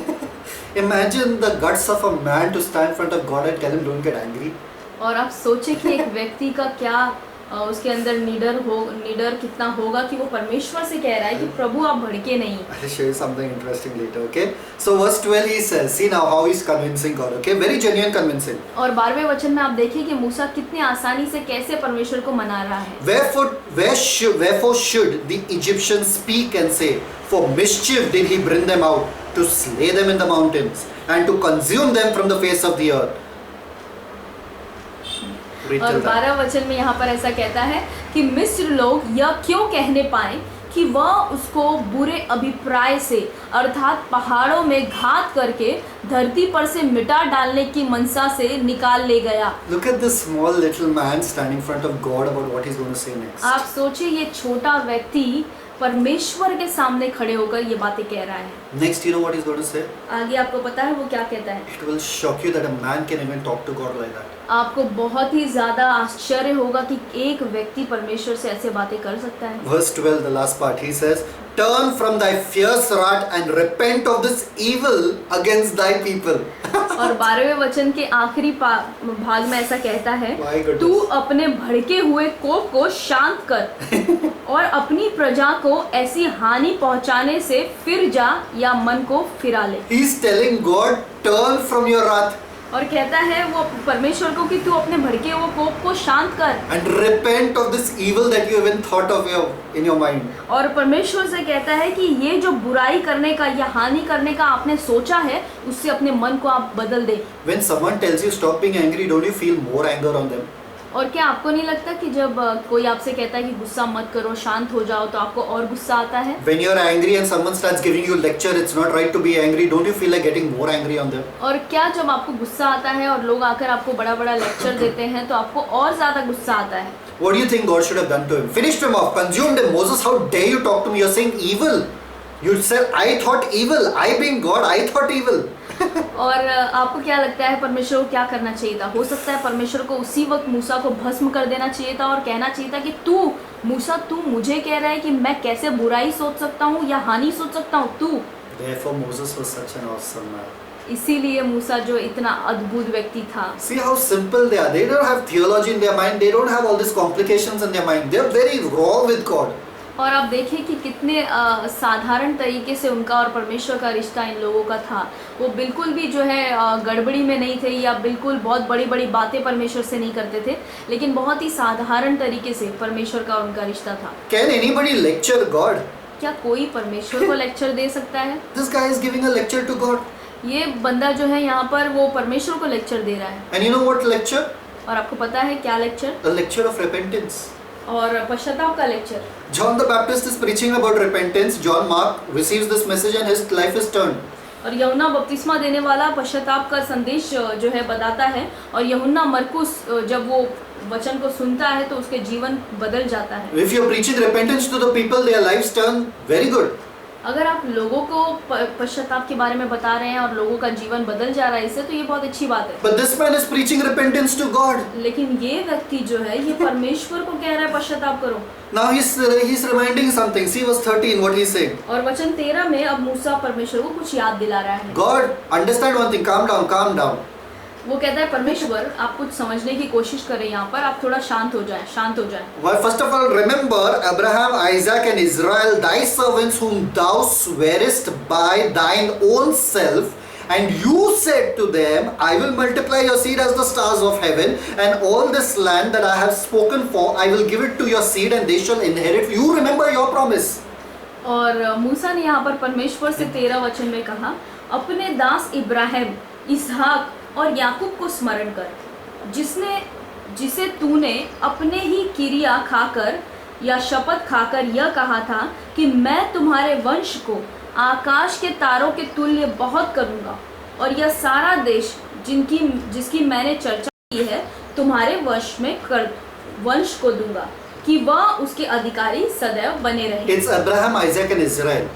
Imagine the guts of a man to stand in front of God and tell him don't get angry. और आप सोचे कि एक व्यक्ति का क्या उसके अंदर निडर कितना होगा कि वो परमेश्वर से कह रहा है कि प्रभु आप भड़के नहीं। I'll show you something interesting later, okay? So verse 12 he says, see now how he's convincing God, okay? Very genuine convincing. और 12वें वचन में आप देखिए कि मूसा कितने आसानी से कैसे परमेश्वर को मना रहा है। Wherefore should the Egyptians speak and say, for mischief did he bring them out, to slay them in the mountains, and to consume them from the face of the earth. और 12 वचन में यहाँ पर ऐसा कहता है कि मिस्र लोग यह क्यों कहने पाए कि वह उसको बुरे अभिप्राय से अर्थात पहाड़ों में घात करके धरती पर से मिटा डालने की मनसा से निकाल ले गया। Look at this small little man standing in front of God about what he's going to say next. आप सोचिए ये छोटा व्यक्ति परमेश्वर के सामने खड़े होकर ये बातें कह रहा है। Next, you know what he's going to say? आगे आपको पता है वो क्या कहता है? It will shock you that a man can even talk to God like that. आपको बहुत ही ज्यादा आश्चर्य होगा कि एक व्यक्ति परमेश्वर से ऐसे बातें कर सकता है। Verse 12, the last part, he says, turn from thy fierce wrath and repent of this evil against thy people. और 12वें वचन के आखिरी भाग में ऐसा कहता है, तू अपने भड़के हुए कोप को शांत कर और अपनी प्रजा को ऐसी हानि पहुंचाने से फिर जा या मन को फिरा ले। He's telling God, turn from your wrath. और कहता है वो परमेश्वर को कि तू अपने भड़के हुए कोप को शांत कर and repent of this evil that you even thought of in your mind. और परमेश्वर से कहता है कि ये जो बुराई करने का या हानि करने का आपने सोचा है उससे अपने मन को आप बदल दे। When someone tells you stop being angry, don't you feel more anger on them? और क्या आपको नहीं लगता कि जब कोई आपसे कहता है कि गुस्सा मत करो, शांत हो जाओ, तो आपको और गुस्सा आता है? When you're angry and someone starts giving you lecture, it's not right to be angry, don't you feel like getting more angry on them? और क्या जब आपको गुस्सा आता है और लोग आकर आपको बड़ा बड़ा लेक्चर देते हैं तो आपको और ज्यादा गुस्सा आता है? What do you think God should have done to him? Finished him off, consumed him. Moses, how dare you talk to me? You're saying evil. You said I thought evil. I being God, I thought evil. और आपको क्या लगता है परमेश्वर को क्या करना चाहिए था? हो सकता है परमेश्वर को उसी वक्त मूसा को भस्म कर देना चाहिए था और कहना चाहिए था कि तू मूसा, तू मुझे कह रहा है कि मैं कैसे बुराई सोच सकता हूँ या हानि सोच सकता हूँ, तू। Therefore Moses was such an awesome man. इसीलिए मूसा जो इतना अद्भुत व्यक्ति था। See how simple they are. They don't have theology in their mind. They don't have all these complications in their mind. They are very raw with God. और आप देखिए कि कितने साधारण तरीके से उनका और परमेश्वर का रिश्ता इन लोगों का था। वो बिल्कुल भी जो है गड़बड़ी में नहीं थे या बिल्कुल बहुत बड़ी बड़ी बातें परमेश्वर से नहीं करते थे, लेकिन बहुत ही साधारण तरीके से परमेश्वर का और उनका रिश्ता था। Can anybody lecture God? क्या कोई परमेश्वर को लेक्चर दे सकता है? This guy is giving a lecture to God. ये बंदा जो है यहाँ पर वो परमेश्वर को लेक्चर दे रहा है। And you know what lecture? और आपको पता है क्या lecture? A lecture of repentance. और पश्चाताप का lecture. John the Baptist is preaching about repentance. John Mark receives this message and his life is turned. और यूहन्ना बपतिस्मा देने वाला पश्चाताप का संदेश जो है बताता है, और यूहन्ना मरकुस जब वो वचन को सुनता है तो उसके जीवन बदल जाता है। If you are preaching repentance to the people, their lives turn very good. अगर आप लोगों को पश्चाताप के बारे में बता रहे हैं और लोगों का जीवन बदल जा रहा है इससे, तो ये बहुत अच्छी बात है। But this man is preaching repentance to God. लेकिन ये व्यक्ति जो है ये परमेश्वर को कह रहा है पश्चाताप करो। Now he's reminding something. See verse 13 what he's saying. और वचन 13 में अब मूसा परमेश्वर को कुछ याद दिला रहा है। God, understand one thing. Calm down. वो कहता है परमेश्वर आप कुछ समझने की कोशिश करें, यहाँ पर आप थोड़ा शांत हो जाएं। Well, first of all, remember Abraham, Isaac and Israel, thy servants whom thou swearest by thine own self, And you said to them, I will multiply your seed as the stars of heaven, and all this land that I have spoken for, I will give it to your seed, and they shall inherit. You remember your promise. और मूसा ने यहाँ पर परमेश्वर से 13 वचन में कहा, अपने दास इब्राहिम, इसहाक और याकूब को स्मरण कर, जिसे तूने अपने ही किरिया खाकर या शपथ खाकर यह कहा था कि मैं तुम्हारे वंश को आकाश के तारों के तुल्य बहुत करूँगा, और यह सारा देश जिसकी मैंने चर्चा की है तुम्हारे वंश को दूंगा कि वह उसके अधिकारी सदैव बने रहे। It's Abraham, Isaac and Israel.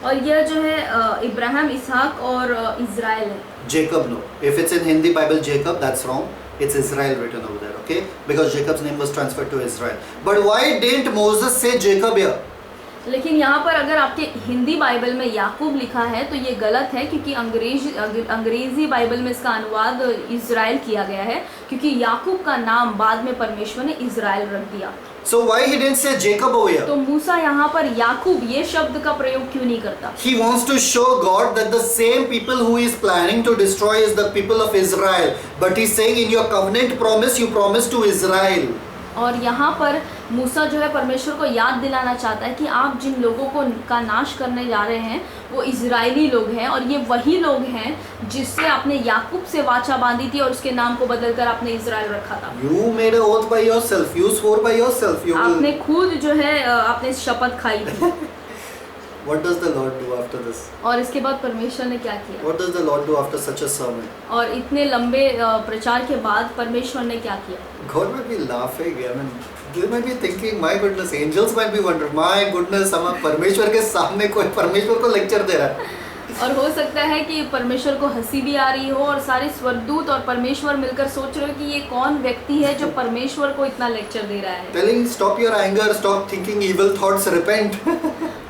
और यह जो है इब्राहिम, इसहाक और इज़राइल है। Jacob, no. If it's in Hindi Bible Jacob, that's wrong. It's Israel written over there, okay? Because Jacob's name was transferred to Israel. But why didn't Moses say Jacob here? लेकिन यहाँ पर अगर आपके Hindi Bible में याकूब लिखा है तो ये गलत है, क्योंकि अंग्रेजी बाइबल में इसका अनुवाद इज़राइल किया गया है, क्योंकि याकूब का नाम बाद में परमेश्वर ने इज़राइल रख दिया। So why he didn't say Jacob over here? तो मूसा यहाँ पर याकूब ये शब्द का प्रयोग क्यों नहीं करता? He wants to show God that the same people who he is planning to destroy is the people of Israel. But he's saying in your covenant promise you promised to Israel. और यहाँ पर मूसा जो है परमेश्वर को याद दिलाना चाहता है कि आप जिन लोगों का नाश करने जा रहे हैं वो इजरायली लोग हैं, और ये वही लोग हैं जिससे आपने याकूब से वाचा बांधी थी और उसके नाम को बदलकर आपने इजराइल रखा था। You made an oath by yourself. You swore by yourself. आपने खुद जो है आपने शपथ खाई थी। What does the Lord do after this? और इसके बाद परमेश्वर ने क्या किया? What does the Lord do after such a sermon? और इतने लंबे प्रचार के बाद परमेश्वर ने क्या किया? God might be laughing. I mean, they might be thinking, my goodness, angels might be wondering, my goodness, हम परमेश्वर के सामने कोई परमेश्वर को लेक्चर दे रहा है। और हो सकता है कि परमेश्वर को हंसी भी आ रही हो और सारे स्वर्गदूत और परमेश्वर मिलकर सोच रहे हो कि ये कौन व्यक्ति है जो परमेश्वर को इतना लेक्चर दे रहा है। Telling, stop your anger, stop thinking evil thoughts, repent.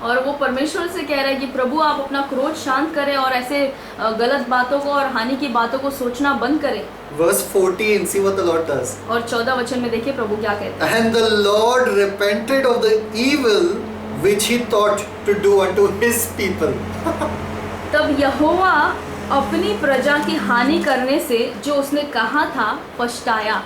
और वो परमेश्वर से कह रहा है कि प्रभु आप अपना क्रोध शांत करें और ऐसे गलत बातों को और हानि की बातों को सोचना बंद करें। Verse 14, see what the Lord does. और 14 वचन में देखिए प्रभु क्या कहता है। And the Lord repented of the evil which he thought to do unto his people. तब यहोवा अपनी प्रजा की हानि करने से जो उसने कहा था पछताया।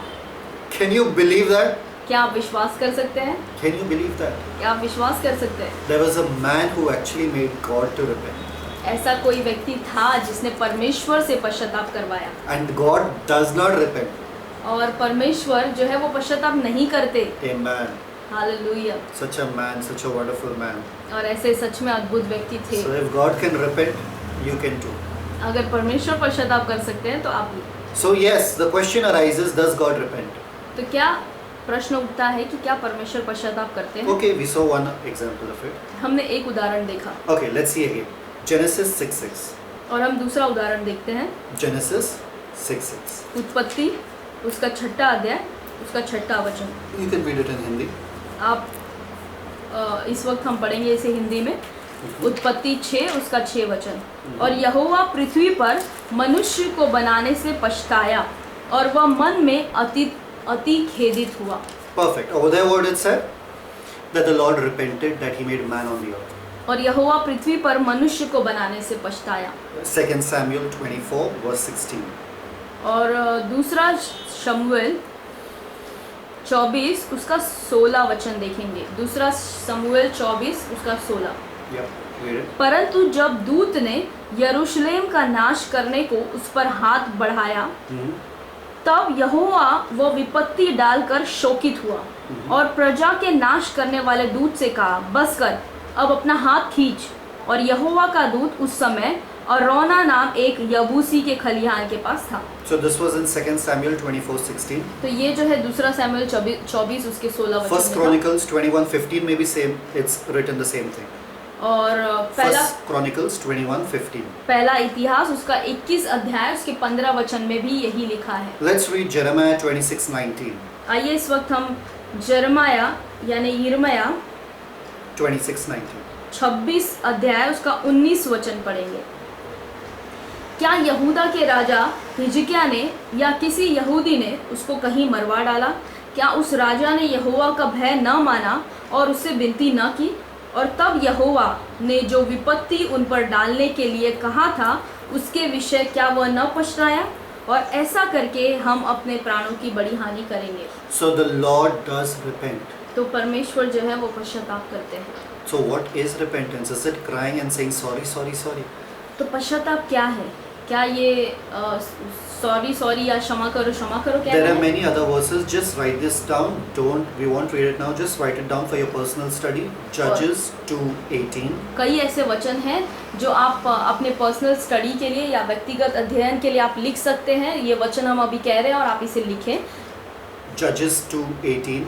Can you believe that? क्या आप विश्वास कर सकते हैं? Can you believe that? क्या आप विश्वास कर सकते हैं? There was a man who actually made God to repent. ऐसा कोई व्यक्ति था जिसने परमेश्वर से पश्चाताप करवाया। And God does not repent. और परमेश्वर जो है वो पश्चाताप नहीं करते। Amen. Hallelujah. Such a man, such a wonderful man. और ऐसे सच में अद्भुत व्यक्ति थे। So if God can repent, you can too. अगर परमेश्वर पश्चाताप कर सकते हैं तो आप भी। So yes, the question arises, does God repent? तो क्या प्रश्न उठता है कि क्या परमेश्वर पश्चाताप करते हैं? Okay, we saw one example of it. हमने एक उदाहरण देखा। Okay, let's see again. Genesis 6:6. और हम दूसरा उदाहरण देखते हैं। Genesis 6:6. उत्पत्ति उसका 6 अध्याय उसका 6 वचन। You can read it in Hindi. आप इस वक्त हम पढ़ेंगे इसे हिंदी में। उत्पत्ति 6 उसका 6 वचन। और यहोवा पृथ्वी पर मनुष्य को बनाने से पछताया और वह मन में अति खेदित हुआ। Perfect. Over there what it said? That the Lord repented that he made man on the earth. और यहोवा पृथ्वी पर मनुष्य को बनाने से पछताया। 2 Samuel 24 verse 16. और दूसरा शमूएल 24 उसका 16 वचन देखेंगे। दूसरा शमूएल 24 उसका 16। Yep, read it. परंतु जब दूत ने यरूशलेम का नाश करने को उस पर हाथ बढ़ाया तब यहोवा वह विपत्ति डालकर शोकित हुआ और प्रजा के नाश करने वाले दूत से कहा, बस कर, अब अपना हाथ खींच। और यहोवा का दूत उस समय अरोना नाम एक यबूसी के खलिहान के पास था। So this was in 2 Samuel 24:16. तो ये जो है दूसरा सैमुएल 24 उसके 16 वचन First में था। Chronicles 21:15 may be same. It's written the same thing. और पहला First Chronicles 21:15. पहला इतिहास उसका 21 अध्याय उसके 15 वचन में भी यही लिखा है। Let's read Jeremiah 26:19. आइए इस वक्त हम यिर्मयाह यानी यिर्मयाह 26:19. 26 अध्याय उसका 19 वचन पढ़ेंगे। क्या यहूदा के राजा हिजकिय्याह ने या किसी यहूदी ने उसको कहीं मरवा डाला? क्या उस राजा ने यहोवा का भय न माना और उससे विनती न की? और तब यहोवा ने जो विपत्ति उन पर डालने के लिए कहा था उसके विषय क्या वह न पछताया, और ऐसा करके हम अपने प्राणों की बड़ी हानि करेंगे। So the Lord does repent. तो परमेश्वर जो है वो पश्चाताप करते हैं। So what is repentance? Is it crying and saying sorry, sorry, sorry? तो पश्चाताप क्या है? क्या ये सॉरी सॉरी या क्षमा करो क्या There है? are many other verses. Just write this down. We won't read it now. Just write it down for your personal study. Judges 2:18. कई ऐसे वचन हैं जो आप अपने पर्सनल स्टडी के लिए या व्यक्तिगत अध्ययन के लिए आप लिख सकते हैं। ये वचन हम अभी कह रहे हैं और आप इसे लिखें। Judges 2:18.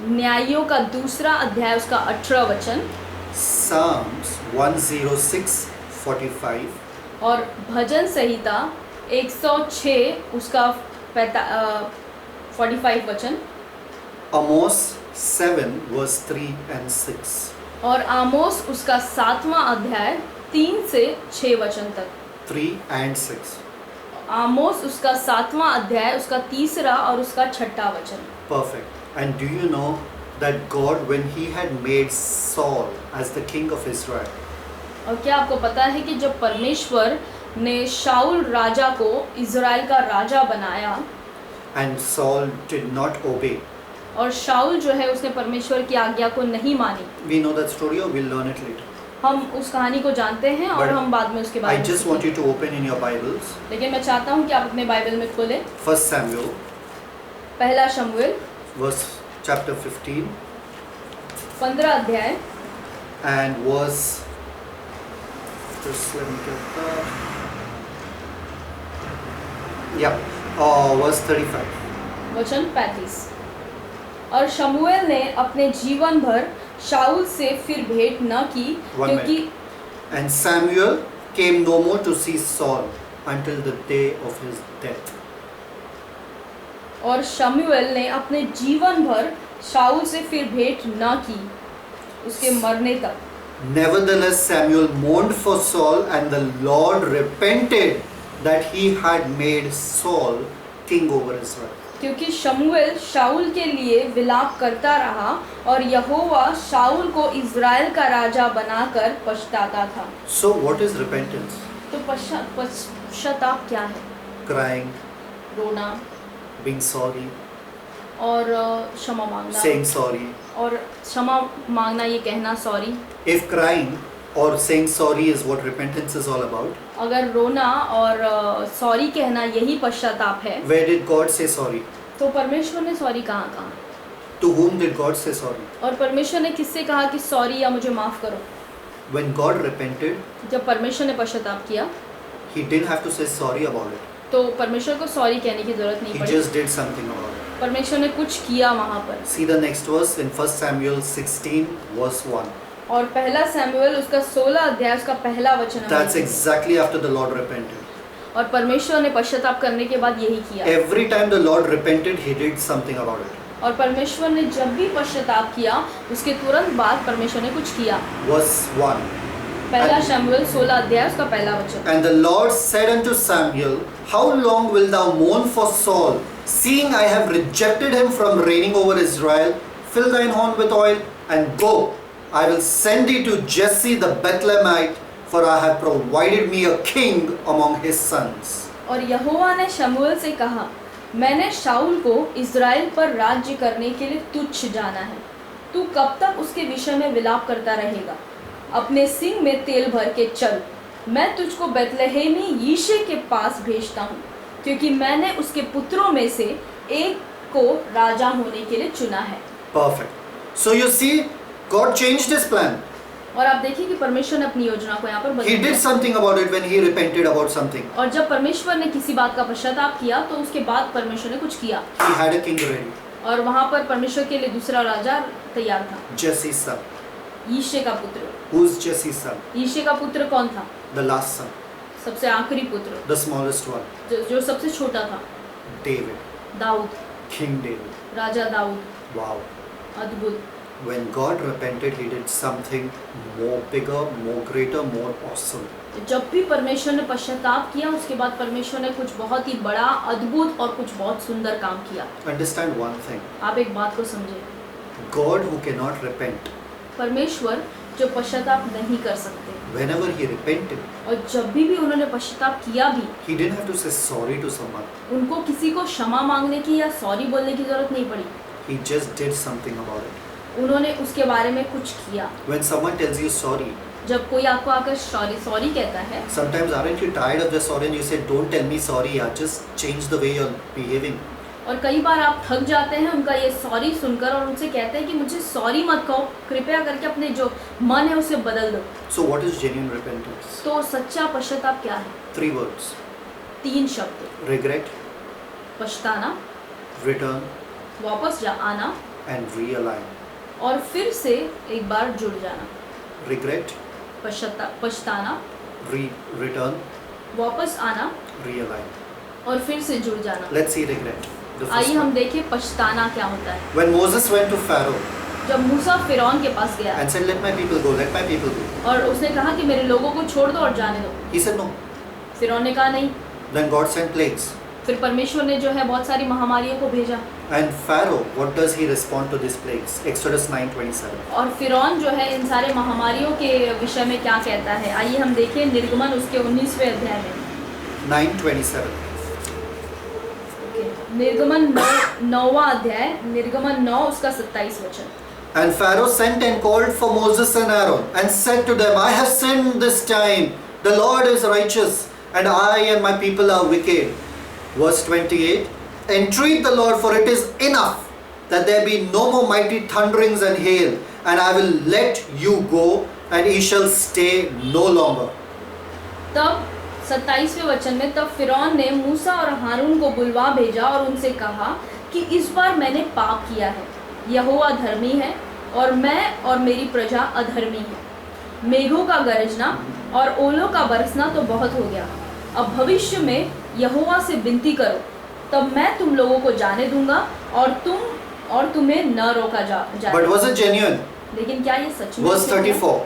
न्यायियों का दूसरा अध्याय उसका 18 वचन, Psalms 106:45. और भजन संहिता 106 उसका 45 वचन, Amos 7:3 and 6. और आमोस उसका 7वां अध्याय 3 से 6 वचन तक। 3 and 6. आमोस उसका 7वां अध्याय उसका 3रा और उसका 6ठा वचन। Perfect. And do you know that God, when He had made Saul as the king of Israel, और क्या आपको पता है कि जब परमेश्वर ने शाऊल राजा को इज़राइल का राजा बनाया, and Saul did not obey. और शाऊल जो है उसने परमेश्वर की आज्ञा को नहीं मानी। We know that story or we'll learn it later. हम उस कहानी को जानते हैं और But हम बाद में उसके I बारे में just want सीखेंगे। you to open in your Bibles. लेकिन मैं चाहता हूँ कि आप अपने बाइबल में खोलें 1 Samuel, पहला शमूएल chapter 15 15 अध्याय and verse. Just let me get that. Yeah, verse 35. वचन 35। और शमूएल ने अपने जीवन भर शाऊल से फिर भेंट न की, One क्योंकि And Samuel came no more to see Saul until the day of his death. और शमूएल ने अपने जीवन भर शाऊल से फिर भेंट न की उसके मरने तक। Nevertheless, Samuel mourned for Saul, and the Lord repented that he had made Saul king over Israel. क्योंकि शमूएल शाऊल के लिए विलाप करता रहा और यहोवा शाऊल को इज़राइल का राजा बनाकर पछताता था। So, what is repentance? तो पश्चाताप क्या है? Crying, रोना being sorry, और क्षमा मांगना, saying sorry. और क्षमा मांगना ये कहना sorry. If crying or saying sorry is what repentance is all about, अगर रोना और सॉरी कहना यही पश्चाताप है, where did God say sorry? तो परमेश्वर ने सॉरी कहाँ कहा? To whom did God say sorry? और परमेश्वर ने किससे कहा कि सॉरी या मुझे माफ़ करो? When God repented, जब परमेश्वर ने पश्चाताप किया He didn't have to say sorry about it. तो परमेश्वर को सॉरी कहने की ज़रूरत नहीं He पड़ी। just did something about it. परमेश्वर ने कुछ किया वहाँ पर। See the next verse in 1 Samuel 16 verse 1. और पहला सैमुएल उसका 16 अध्याय उसका पहला वचन हमें That's लिखा है। exactly after the Lord repented. और परमेश्वर ने पश्चाताप करने के बाद यही किया। Every time the Lord repented, He did something about it. और परमेश्वर ने जब भी पश्चाताप किया उसके तुरंत बाद परमेश्वर ने कुछ किया। Verse 1. पहला शमूएल 16 अध्याय उसका पहला वचन। And the Lord said unto Samuel, How long wilt thou mourn for Saul, seeing I have rejected him from reigning over Israel? Fill thine horn with oil, and go. I will send thee to Jesse the Bethlehemite, for I have provided me a king among his sons. और यहोवा ने शमूएल से कहा, मैंने शाऊल को Israel पर राज्य करने के लिए तुच्छ जाना है। तू कब तक उसके विषय में विलाप करता रहेगा? अपने सिंह में तेल भर के चल। मैं तुझको बेतलहेमी यीशे के पास भेजता हूँ, क्योंकि मैंने उसके पुत्रों में से एक को राजा होने के लिए चुना है। Perfect. So you see, God changed his plan. और आप देखिए कि परमेश्वर ने अपनी योजना को यहाँ पर बदल He did दिया। something about it when he repented about something. और जब परमेश्वर ने किसी बात का पश्चाताप किया तो उसके बाद परमेश्वर ने कुछ किया He had a king ready, और वहाँ पर परमेश्वर के लिए दूसरा राजा तैयार था, Jesse's son. यीशे का पुत्र। Who's Jesse's son? यीशे का पुत्र कौन था? The last son, सबसे आखिरी पुत्र, the smallest one, जो सबसे छोटा था, David, दाऊद, King David. राजा दाऊद। Wow. अद्भुत। When God repented, he did something more bigger, more greater, more awesome. जब भी परमेश्वर ने पश्चाताप किया उसके बाद परमेश्वर ने कुछ बहुत ही बड़ा, अद्भुत और कुछ बहुत सुंदर काम किया। Understand one thing. आप एक बात को समझे, God who cannot repent, परमेश्वर जो पश्चाताप नहीं कर सकते, whenever he repented, और जब भी उन्होंने पश्चाताप किया भी, he didn't have to say sorry to someone. उनको किसी को क्षमा मांगने की या सॉरी बोलने की जरूरत नहीं पड़ी। He just did something about it. उन्होंने उसके बारे में कुछ किया। When someone tells you sorry, जब कोई आपको आकर सॉरी कहता है, sometimes aren't you tired of the sorry and you say, don't tell me sorry, just change the way you're behaving. और कई बार आप थक जाते हैं उनका ये सॉरी सुनकर और उनसे कहते हैं कि मुझे सॉरी मत कहो, कृपया करके अपने जो मन है उसे बदल दो। So what is genuine repentance? तो सच्चा पश्चाताप क्या है? 3 words. 3 शब्द, Regret, पछताना, return, वापस आना and realign. और फिर से एक बार जुड़ जाना। Regret, पछताना, return, वापस आना realign. और फिर से जुड़ जाना। Let's see regret. The first आइए हम one. देखें पछताना क्या होता है। When Moses went to Pharaoh जब मूसा फिरौन के पास गया and said, let my people go, let my people go. और उसने कहा कि मेरे लोगों को छोड़ दो और जाने दो, He said no. फिरौन ने कहा नहीं। Then God sent plagues. फिर परमेश्वर ने जो है बहुत सारी महामारियों को भेजा And Pharaoh, what does he respond to these plagues? Exodus 9:27. और फिरौन जो है इन सारे महामारियों के विषय में क्या कहता है, आइए हम देखें निर्गमन उसके 19वें अध्याय में। 9:27. निर्गमन 9वां अध्याय, निर्गमन 9 उसका 27 वचन। And Pharaoh sent and called for Moses and Aaron and said to them, I have sinned this time. The Lord is righteous, and I and my people are wicked. Verse 28. Entreat the Lord, for it is enough that there be no more mighty thunderings and hail, and I will let you go, and ye shall stay no longer. तब 27वें वचन में, तब फिरौन ने मूसा और हारून को बुलवा भेजा और उनसे कहा कि इस बार मैंने पाप किया है, यहोवा धर्मी है और मैं और मेरी प्रजा अधर्मी है। मेघों का गरजना और ओलों का बरसना तो बहुत हो गया, अब भविष्य में यहोवा से विनती करो, तब मैं तुम लोगों को जाने दूंगा और तुम्हें न रोका जाए। But was it genuine? लेकिन क्या ये सच में? Verse 34.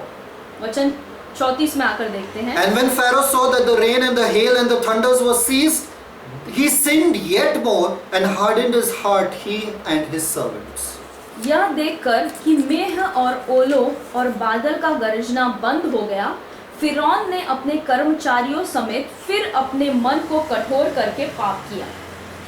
वचन 34 में आकर देखते हैं। And when Pharaoh saw that the rain and the hail and the thunders were ceased, he sinned yet more and hardened his heart, he and his servants. यह देखकर कि मेघ और ओलों और बादल का गरजना बंद हो गया, फिरौन ने अपने कर्मचारियों समेत फिर अपने मन को कठोर करके पाप किया।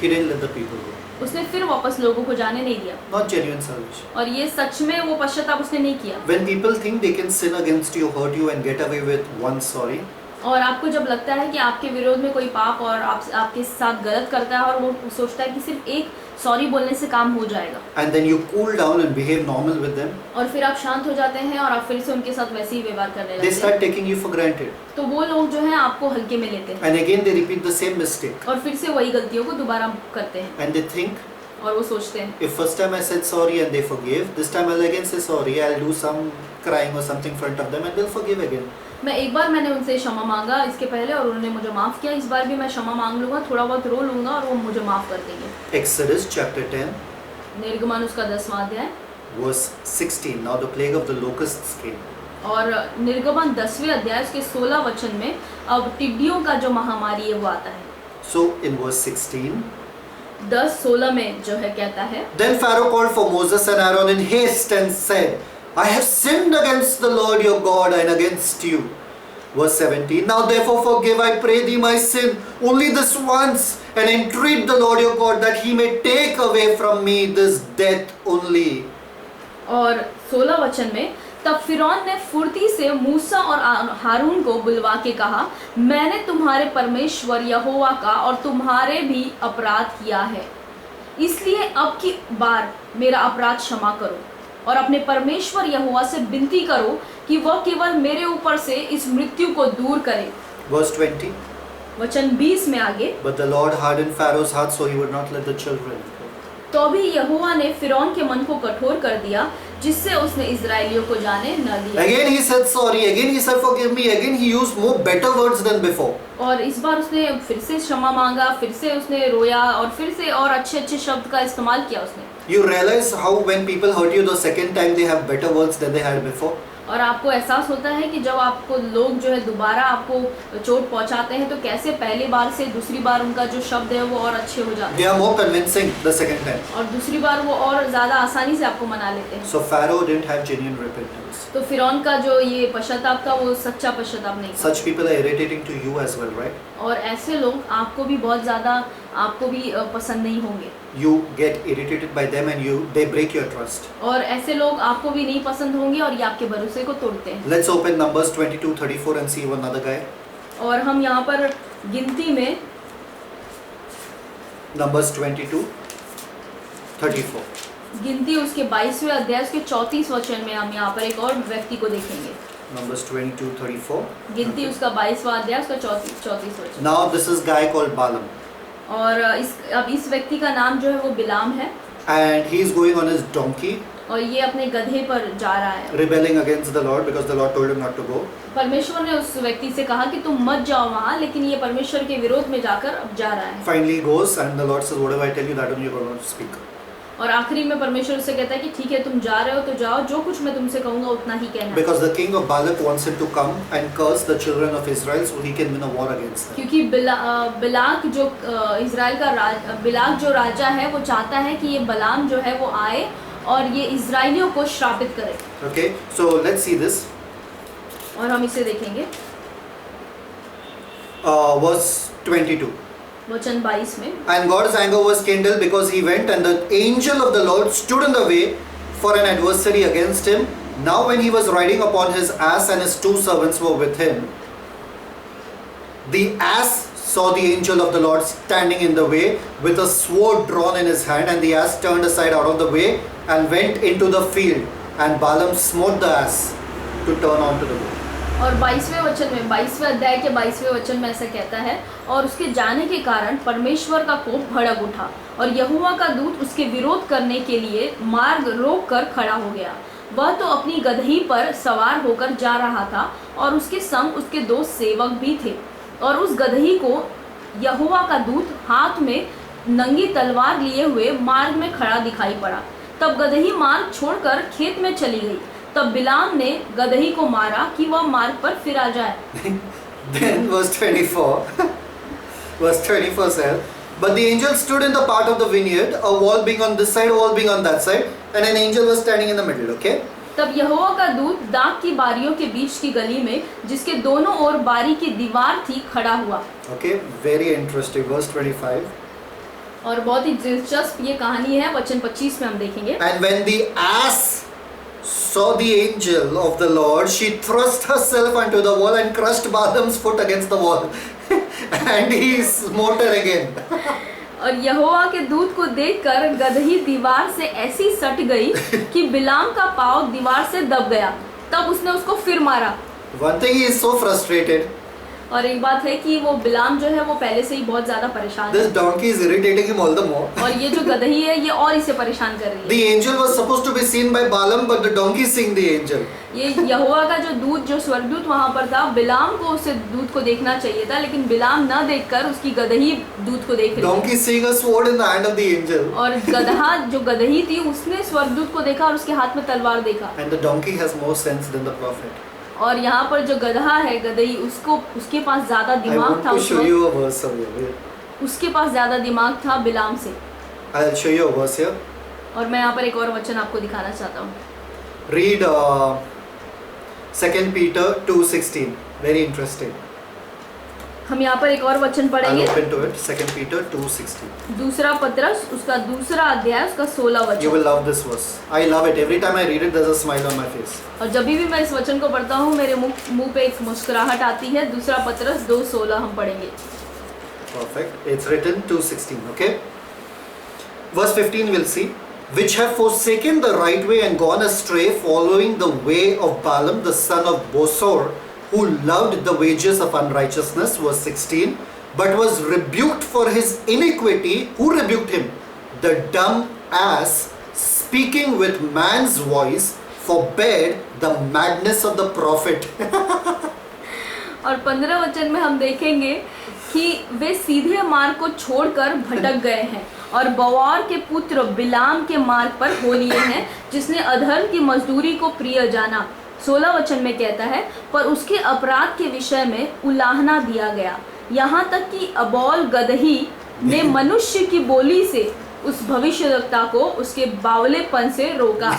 He didn't let the people go. उसने फिर वापस लोगों को जाने नहीं दिया। Not genuine salvation. और ये सच में वो पश्चाताप उसने नहीं किया। When people think they can sin against you, hurt you and get away with one sorry, और आपको जब लगता है कि आपके विरोध में कोई पाप और आपके साथ गलत करता है और वो सोचता है कि सिर्फ एक सॉरी बोलने से काम हो जाएगा, and then you cool down and behave normal with them, और फिर आप शांत हो जाते हैं और आप फिर से उनके साथ वैसे ही व्यवहार करने they लगते हैं, start taking you for granted. तो वो लोग जो है आपको हल्के में लेते हैं And again they repeat the same mistake. और फिर से वही गलतियों को दोबारा करते हैं। And they think, और वो सोचते हैं if first time I said sorry and they forgive, this time I'll again say sorry, I'll do some crying or something in front of them and they'll forgive again. मैं एक बार मैंने उनसे क्षमा मांगा इसके पहले और उन्होंने मुझे माफ़ किया, इस बार भी मैं क्षमा मांग लूँगा, थोड़ा बहुत रो लूँगा और वो मुझे माफ़ कर देंगे। Exodus chapter 10, निर्गमन उसका 10वां अध्याय verse 16. Now the plague of the locusts came. और निर्गमन 10वें अध्याय उसके 16 वचन में अब टिड्डियों का जो महामारी है वो आता है। So in verse 16, 10:16 में जो है कहता है, then Pharaoh called for Moses and Aaron in haste and said, I have sinned against the Lord your God and against you. Verse 17, now therefore forgive, I pray thee, my sin, only this once, and entreat the Lord your God that he may take away from me this death only. और 16 वचन में, तब फिरौन ने फुर्ती से मूसा और हारून को बुलवा के कहा, मैंने तुम्हारे परमेश्वर यहोवा का और तुम्हारे भी अपराध किया है, इसलिए अब की बार मेरा अपराध क्षमा करो और अपने परमेश्वर यहोवा से विनती करो कि वह केवल मेरे ऊपर से इस मृत्यु को दूर करे। Verse 20, वचन 20 में आगे, but the Lord hardened Pharaoh's heart so he would not let the children go. तो भी यहोवा ने फिरौन के मन को कठोर कर दिया जिससे उसने इस्राएलियों को जाने न दिया। Again he said sorry, again he said forgive me, again he used more better words than before. और इस बार उसने फिर से क्षमा मांगा, फिर से उसने रोया और फिर से और अच्छे शब्द का इस्तेमाल किया उसने। You realize how when people hurt you the second time they have better words than they had before? और आपको एहसास होता है कि जब आपको लोग जो है दोबारा आपको चोट पहुंचाते हैं तो कैसे पहली बार से दूसरी बार उनका जो शब्द है वो और अच्छे हो जाते They are more convincing the second time. हैं और दूसरी बार वो और ज़्यादा आसानी से आपको मना लेते हैं। So Pharaoh didn't have genuine repentance. तो फिरौन का जो ये पश्चाताप था वो सच्चा पश्चाताप नहीं था। Such people are irritating to you as well, right? और ऐसे लोग आपको भी बहुत ज़्यादा आपको भी पसंद नहीं होंगे You get irritated by them and they break your trust. और ऐसे लोग आपको भी नहीं पसंद होंगे और ये आपके भरोसे को तोड़ते हैं। Let's open Numbers 22:34 and see one other guy. और हम यहाँ पर गिनती में Numbers 22:34. गिनती उसके 22वें अध्याय उसके 34 वचन में हम यहाँ पर एक और व्यक्ति को देखेंगे। Numbers 22:34. गिनती उसका 22वां अध्याय उसका 34 वचन। Now this is guy called Balaam. और अब इस व्यक्ति का नाम जो है वो बिलाम है And he is going on his donkey, और ये अपने गधे पर जा रहा है। rebelling against the Lord because the Lord told him not to go. परमेश्वर ने उस व्यक्ति से कहा कि तुम मत जाओ वहाँ, लेकिन ये परमेश्वर के विरोध में जाकर अब जा रहा है। Finally he goes and the Lord says, whatever I tell you, that only you're going to speak. और आखिरी में परमेश्वर उससे कहता है कि ठीक है तुम जा रहे हो तो जाओ, जो कुछ मैं तुमसे कहूँगा उतना ही कहना। Because the king of Balak wants him to come and curse the children of Israel so he can win a war against them. क्योंकि बिलाक जो इज़राइल का बिलाक जो राजा है वो चाहता है कि ये बलाम जो है वो आए और ये इज़राइलियों को श्रापित करे। Okay, so let's see this. और हम इसे देखेंगे Verse 22. वचन 22 में। And God's anger was kindled because he went and the angel of the Lord stood in the way for an adversary against him. Now when he was riding upon his ass and his 2 servants were with him, the ass saw the angel of the Lord standing in the way with a sword drawn in his hand, and the ass turned aside out of the way and went into the field, and Balaam smote the ass to turn on to the way. और 22वें वचन में 22वें अध्याय के 22वें वचन में ऐसा कहता है, और उसके जाने के कारण परमेश्वर का कोप भड़क उठा और यहोवा का दूत उसके विरोध करने के लिए मार्ग रोक कर खड़ा हो गया। वह तो अपनी गदही पर सवार होकर जा रहा था और उसके संग उसके 2 सेवक भी थे, और उस गदही को यहोवा का दूत हाथ में नंगी तलवार लिए हुए मार्ग में खड़ा दिखाई पड़ा। तब गदही मार्ग छोड़कर खेत में चली गई। तब बिलाम ने गदही को मारा कि वह मार्ग पर फिर आ जाए। Then verse 24 says, but the angel stood in the part of the vineyard, a wall being on this side, a wall being on that side, and an angel was standing in the middle. Okay. तब यहोवा का दूत दाख की बारियों के बीच की गली में, जिसके दोनों ओर बारी की दीवार थी, खड़ा हुआ। Okay, very interesting. Verse 25. और बहुत ही दिलचस्प ये कहानी है, वचन 25 में हम देखेंगे। And when the ass saw the angel of the Lord, she thrust herself unto the wall and crushed Balaam's foot against the wall, and he smote her again. और यहोवा के दूत को देखकर गदही दीवार से ऐसी सट गई कि बिलाम का पाँव दीवार से दब गया। तब उसने उसको फिर मारा। One thing, he is so frustrated. और एक बात है कि वो बिलाम जो है वो पहले से ही बहुत ज्यादा परेशान है। This donkey is irritating him all the more. और ये जो गदही है ये और इसे परेशान कर रही है। The angel was supposed to be seen by Balaam, but the donkey seeing the angel. ये यहोवा का जो दूत, जो स्वर्गदूत वहाँ पर था, बिलाम को उसे दूत को देखना चाहिए था, लेकिन बिलाम न देखकर उसकी गदही दूत को देख रही है। Donkey seeing a sword in the hand of the angel. और गदहा जो गदही थी उसने स्वर्गदूत को देखा और उसके हाथ में तलवार देखा। And the donkey has more sense than the prophet. और यहाँ पर जो गदहा है गदही, उसके पास ज्यादा I दिमाग want था, to show you a verse over here. उसके पास ज्यादा दिमाग था बिलाम से। I'll show you a verse here. और मैं यहाँ पर एक और वचन आपको दिखाना चाहता हूँ। Read 2 Peter 2:16. Very interesting. हम यहाँ पर एक और वचन I'll पढ़ेंगे। open to it. 2 Peter 2:16. दूसरा पत्रस उसका दूसरा अध्याय उसका 16 You वचन। will love this verse. I love it. Every time I read it, there's a smile on my face. और जब भी मैं इस वचन को पढ़ता हूँ मेरे मुंह पे एक मुस्कुराहट आती है। दूसरा पत्रस 2:16 हम पढ़ेंगे। Perfect. It's written 2:16. Okay. Verse 15 we'll see. Which have forsaken the right way and gone astray, following the way of Balaam the son of Bosor, who loved the wages of unrighteousness. Verse 16. But was rebuked for his iniquity. Who rebuked him? The dumb ass, speaking with man's voice, forbade the madness of the prophet. और 15 वचन में हम देखेंगे कि वे सीधे मार्ग को छोड़कर भटक गए हैं और बवार के पुत्र बिलाम के मार्ग पर हो लिए हैं, जिसने अधर्म की मजदूरी को प्रिय जाना, 16 वचन में कहता है, पर उसके अपराध के विषय में उलाहना दिया गया, यहाँ तक कि अबोल गदही ने मनुष्य की बोली से उस भविष्यवक्ता को उसके बावलेपन से रोका।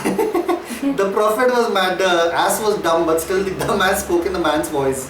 The prophet was mad, the ass was dumb, but still the dumb ass spoke in the man's voice.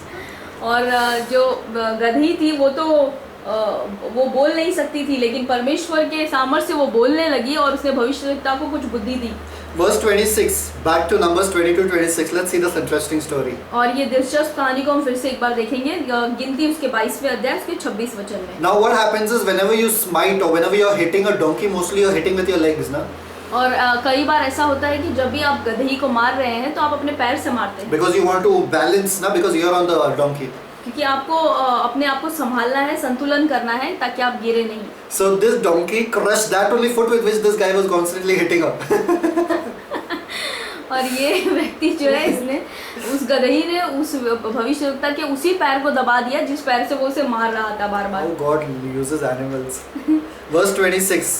और जो गदही थी वो बोल नहीं सकती थी, लेकिन परमेश्वर के सामर्थ्य से वो बोलने लगी और उसने भविष्यवक्ता को कुछ बुद्धि दी। Verse 26, back to Numbers 22-26. Let's see this interesting story. और ये दिलचस्प कहानी को हम फिर से एक बार देखेंगे, गिनती उसके 22वें अध्याय उसके 26 वचन में। Now what happens is whenever you smite or whenever you are hitting a donkey, mostly you are hitting with your legs, na? और कई बार ऐसा होता है कि जब भी आप गदही को मार रहे हैं तो आप अपने पैर से मारते हैं, Because you want to balance, na? Because you are on the donkey. क्योंकि आपको अपने आप को संभालना है, संतुलन करना है ताकि आप गिरे नहीं। So this donkey crushed that only foot with which this guy was constantly hitting up. और ये व्यक्ति जो है, इसने उस गदही ने उस भविष्यवक्ता के उसी पैर को दबा दिया जिस पैर से वो उसे मार रहा था बार बार। Oh, God uses animals. Verse 26.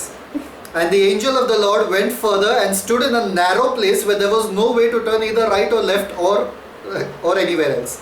And the angel of the Lord went further and stood in a narrow place where there was no way to turn either right or left or anywhere else.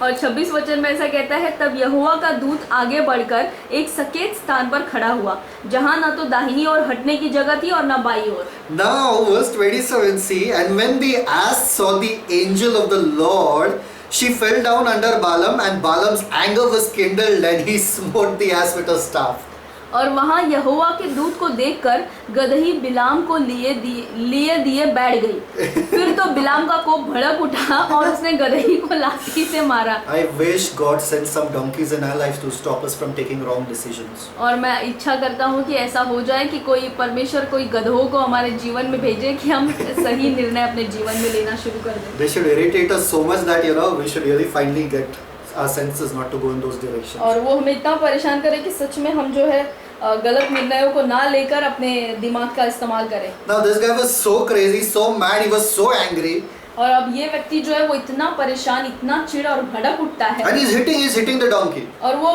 और 26 वचन में ऐसा कहता है, तब यहोवा का दूत आगे बढ़कर एक सकेत स्थान पर खड़ा हुआ, जहाँ न तो दाहिनी ओर हटने की जगह थी और न by ore. Now verse 27, see, and when the ass saw the angel of the Lord, she fell down under Balaam, and Balaam's anger was kindled, and he smote the ass with a staff. और वहाँ यहोवा के दूत को देखकर गदही बिलाम को लिए दिए बैठ गई। फिर तो बिलाम का कोप भड़क उठा और उसने गदही को लाठी से मारा। I wish God sent some donkeys in our lives to stop us from taking wrong decisions. और मैं इच्छा करता हूँ कि ऐसा हो जाए कि कोई परमेश्वर कोई गधों को हमारे जीवन में भेजे कि हम सही निर्णय अपने जीवन में लेना शुरू कर दें। They should irritate us so much that we should really finally get our senses not to go in those directions. और वो हमें इतना परेशान करे कि सच में हम जो है गलत निर्णयों को ना लेकर अपने दिमाग का इस्तेमाल करें। Now this guy was so crazy, so mad, he was so angry. और अब ये व्यक्ति जो है वो इतना परेशान, इतना चिढ़ और भड़क उठता है। And he's hitting the donkey. और वो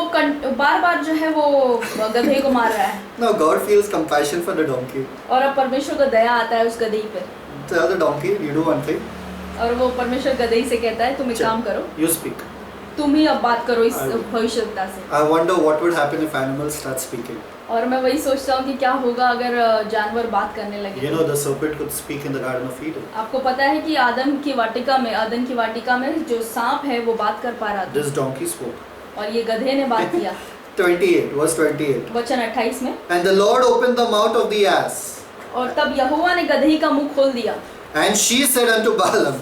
बार-बार जो है वो गधे को मार रहा है। Now God feels compassion for the donkey. और अब परमेश्वर को दया आता है उस गधे पे। Tell the donkey, you do one thing. और वो परमेश्वर गधे से कहता है, तुम एक काम करो। You speak. तुम ही अब बात करो इस भविष्यवक्ता से। I wonder what would happen if animals start speaking. और मैं वही सोचता हूँ कि क्या होगा अगर जानवर बात करने लगे। The serpent could speak in the Garden of Eden. आपको पता है कि आदन की वाटिका में जो सांप है वो बात कर पा रहा था। This donkey spoke. और ये गधे ने बात किया। 28, verse 28. वचन 28 में। And the Lord opened the mouth of the ass. और तब यहोवा ने गदही का मुंह खोल दिया। And she said unto Balaam,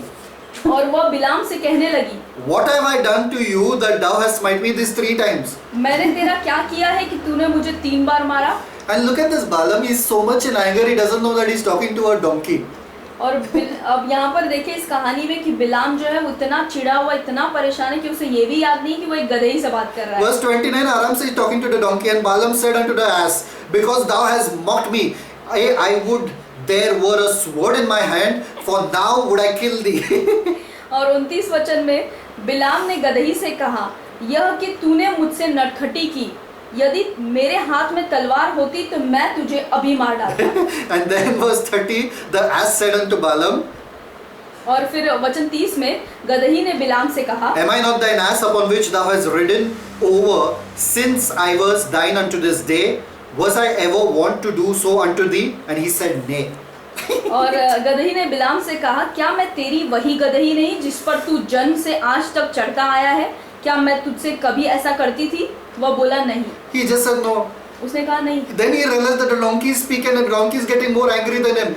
और वह बिलाम से कहने लगी, What have I done to you that thou hast smite me these 3 times? मैंने तेरा क्या किया है कि तूने मुझे 3 बार मारा? And look at this Balaam, he is so much in anger, he doesn't know that he is talking to a donkey. और अब यहाँ पर देखिए इस कहानी में कि बिलाम जो है वो इतना चिढ़ा हुआ, इतना परेशान है कि उसे ये भी याद नहीं कि वो एक गधे से बात कर रहा है। Verse 29, आराम से talking to the donkey, and Balaam said unto the ass, Because thou hast mocked me, I would there were a sword in my hand, for now would I kill thee. और 29 वचन में बिलाम ने गदही से कहा, यह कि तूने मुझसे नटखटी की, यदि मेरे हाथ में तलवार होती तो मैं तुझे अभी मार डालता। And then verse 30, the ass said unto Balaam, और फिर वचन 30 में गदही ने बिलाम से कहा, Am I not thine ass upon which thou hast ridden over since I was thine unto this day? Was I ever wont to do so unto thee? And he said, Nay. और गदही ने बिलाम से कहा, क्या मैं तेरी वही गदही नहीं जिस पर तू जन्म से आज तक चढ़ता आया है? क्या मैं तुझसे कभी ऐसा करती थी? वह बोला नहीं। He just said no. उसने कहा नहीं। Then he realized that the donkey is speaking and the donkey is getting more angry than him.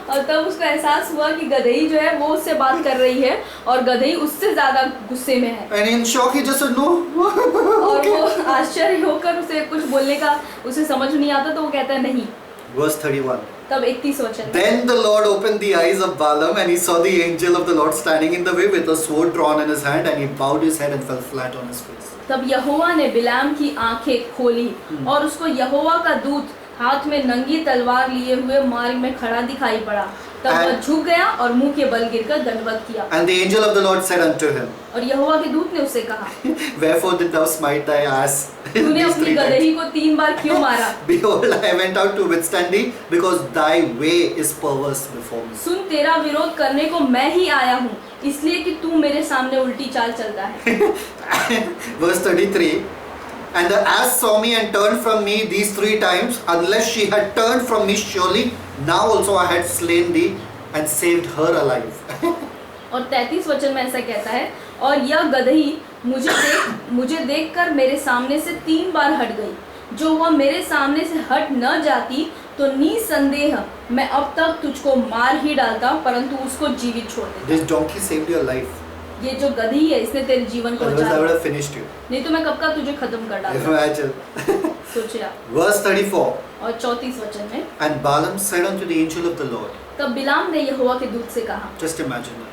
और तब उसको एहसास हुआ कि गदही जो है वो उससे बात कर रही है और गदही उससे ज्यादा गुस्से में है। And in shock he just said no. और वो आश्चर्य होकर उसे कुछ बोलने का उसे समझ नहीं आता तो वो कहता है नहीं। Verse 31. तब 31 वचन। Then the Lord opened the eyes of Balaam, and he saw the angel of the Lord standing in the way with a sword drawn in his hand, and he bowed his head and fell flat on his face. तब यहोवा ने बिलाम की आंखें खोली और उसको यहोवा का दूत हाथ में नंगी तलवार लिए हुए मार्ग में खड़ा दिखाई पड़ा। तब वह झुक गया और मुंह के बल गिरकर दंडवत किया। And the angel of the Lord said unto him, और यहोवा के दूत ने उससे कहा, Wherefore did thou smite thy ass तूने these अपनी 3 times? गदही को 3 बार क्यों मारा? Behold, I went out to withstand thee, because thy way is perverse before me. सुन, तेरा विरोध करने को मैं ही आया हूँ, इसलिए कि तू मेरे सामने उल्टी चाल चलता है। Verse 33. And the ass saw me and turned from me these 3 times. Unless she had turned from me, surely now also I had slain thee and saved her alive. और 33 वचन में ऐसा कहता है, और यह गदही मुझे देखकर मेरे सामने से 3 बार हट गई। जो वह मेरे सामने से हट न जाती तो निसंदेह मैं अब तक तुझको मार ही डालता, परंतु उसको जीवित छोड़ देता। This donkey saved your life. ये जो गधी है इसने तेरे जीवन को Otherwise I would बचाया, have finished you. नहीं तो मैं कब का तुझे खत्म कर डालता। Imagine. सोचिए आप। Verse 34. और 34 वचन में, And Balaam said unto the angel of the Lord. तब बिलाम ने यहोवा के दूत से कहा। Just imagine that.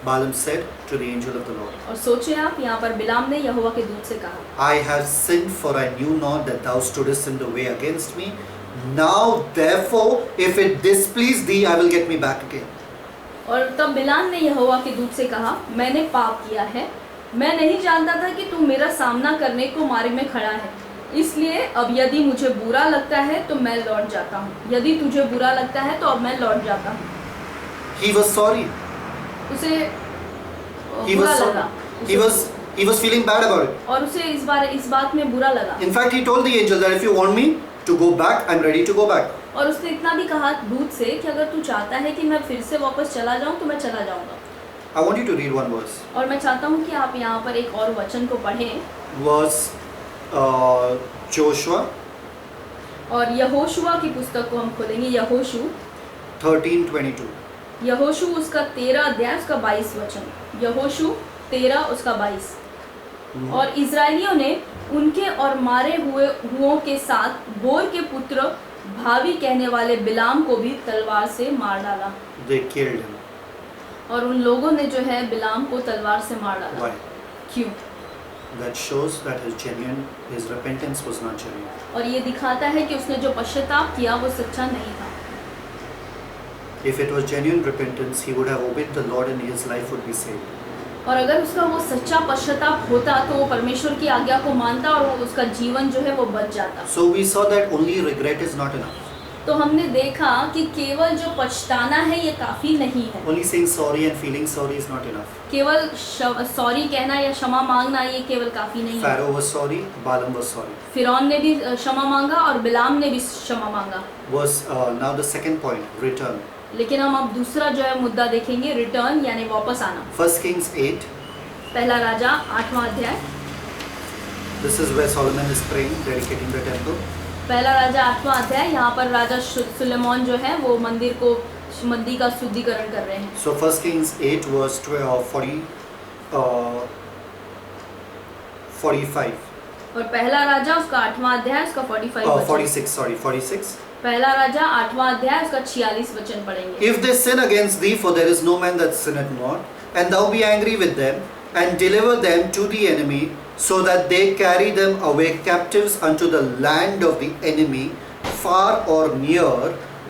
Balaam said to the angel of the Lord. और सोचिए आप, यहाँ पर बिलाम ने यहोवा के दूत से कहा, I have sinned, for I knew not that thou stoodest in the way against me. Now therefore, if it displease thee, I will get me back again. और तब बिलाम ने यहोवा के दूत से कहा, मैंने पाप किया है, मैं नहीं जानता था कि तू मेरा सामना करने को मार्ग में खड़ा है, इसलिए अब यदि मुझे बुरा लगता है तो मैं लौट जाता हूँ। यदि तुझे बुरा लगता है तो अब मैं लौट जाता हूँ। He was sorry. उसे He बुरा was sorry. लगा। He was feeling bad about it. और उसे इस बात में बुरा लगा। In fact, he told the angel that if you want me to go back, I'm ready to go back. और उसने इतना भी कहा दूत से कि अगर तू चाहता है कि मैं फिर से वापस चला जाऊँ तो मैं चला जाऊँगा। I want you to read one verse. और मैं चाहता हूँ कि आप यहाँ पर एक और वचन को पढ़ें। Verse Joshua और यहोशुआ की पुस्तक को हम खोलेंगे। यहोशू 13:22. यहोशू उसका 13 अध्याय उसका 22 वचन। यहोशू 13 उसका 22। और इजरायलियों ने उनके और मारे हुओं के साथ बोर के पुत्र भावी कहने वाले बिलाम को भी तलवार से मार डाला। They killed him. और उन लोगों ने जो है बिलाम को तलवार से मार डाला। Why? क्यों? That shows that his repentance was not genuine. और ये दिखाता है कि उसने जो पश्चाताप किया वो सच्चा नहीं था। If it was genuine repentance, he would have obeyed the Lord and his life would be saved. और अगर उसका वो सच्चा पश्चाताप होता तो वो परमेश्वर की आज्ञा को मानता और वो उसका जीवन जो है वो बच जाता। So we saw that only regret is not enough. तो हमने देखा कि केवल जो पछताना है ये काफी नहीं है। Only saying sorry and feeling sorry is not enough. केवल सॉरी कहना या क्षमा मांगना ये केवल काफी नहीं है। Pharaoh was sorry, Balaam was sorry. फिरौन ने भी क्षमा मांगा और बिलाम ने भी क्षमा मांगा। Now the second point, return. लेकिन हम अब दूसरा जो है मुद्दा देखेंगे, रिटर्न यानी वापस आना। 1 Kings 8. पहला राजा 8वां अध्याय। This is where Solomon is praying, dedicating the temple. पहला राजा 8वां अध्याय, यहाँ पर राजा सुलेमान जो है वो मंदिर का शुद्धिकरण कर रहे हैं। So 1 Kings 8 verse 45. और पहला राजा उसका 8वां अध्याय उसका 46. पहला राजा 8वां अध्याय उसका 46 वचन पढ़ेंगे। If they sin against thee, for there is no man that sinneth not, and thou be angry with them, and deliver them to the enemy, so that they carry them away captives unto the land of the enemy, far or near.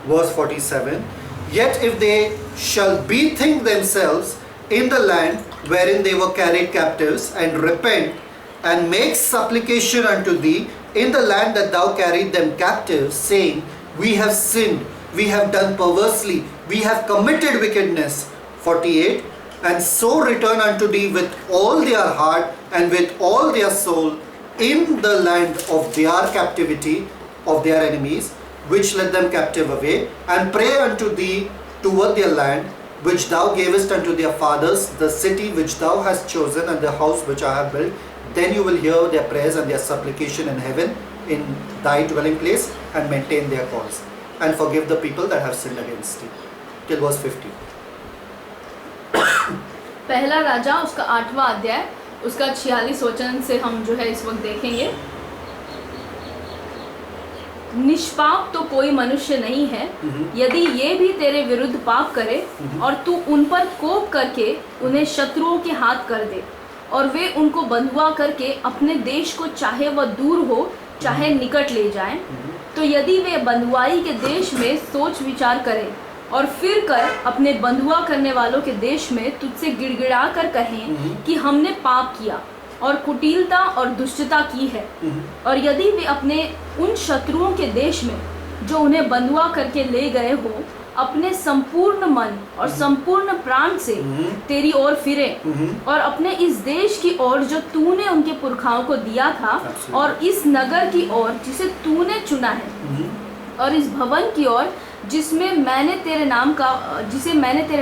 Verse 47. Yet if they shall bethink themselves in the land wherein they were carried captives, and repent, and make supplication unto thee in the land that thou carried them captives, saying, we have sinned, we have done perversely, we have committed wickedness. 48. And so return unto thee with all their heart and with all their soul in the land of their captivity of their enemies, which led them captive away, and pray unto thee toward their land, which thou gavest unto their fathers, the city which thou hast chosen, and the house which I have built. Then you will hear their prayers and their supplication in heaven, in thy dwelling place, and maintain their cause, and forgive the people that have sinned against thee. Till verse 50. पहला राजा उसका 8वां अध्याय उसका 46 वचन से हम जो है इस वक्त देखेंगे। निष्पाप तो कोई मनुष्य नहीं है, यदि ये भी तेरे विरुद्ध पाप करे और तू उन पर कोप करके उन्हें शत्रुओं के हाथ कर दे, और वे उनको बंधुआ करके अपने देश को चाहे वह दूर हो चाहे निकट ले जाएं, तो यदि वे बंधुआई के देश में सोच विचार करें और फिर कर अपने बंधुआ करने वालों के देश में तुझसे गिड़गिड़ा कर कहें कि हमने पाप किया और कुटिलता और दुष्टता की है, और यदि वे अपने उन शत्रुओं के देश में जो उन्हें बंधुआ करके ले गए हो अपने संपूर्ण मन और संपूर्ण प्राण से तेरी ओर फिरे और अपने इस देश की ओर जो तूने उनके पुरखाओं को दिया था और इस नगर की ओर जिसे तूने चुना है और इस भवन की ओर जिसे मैंने तेरे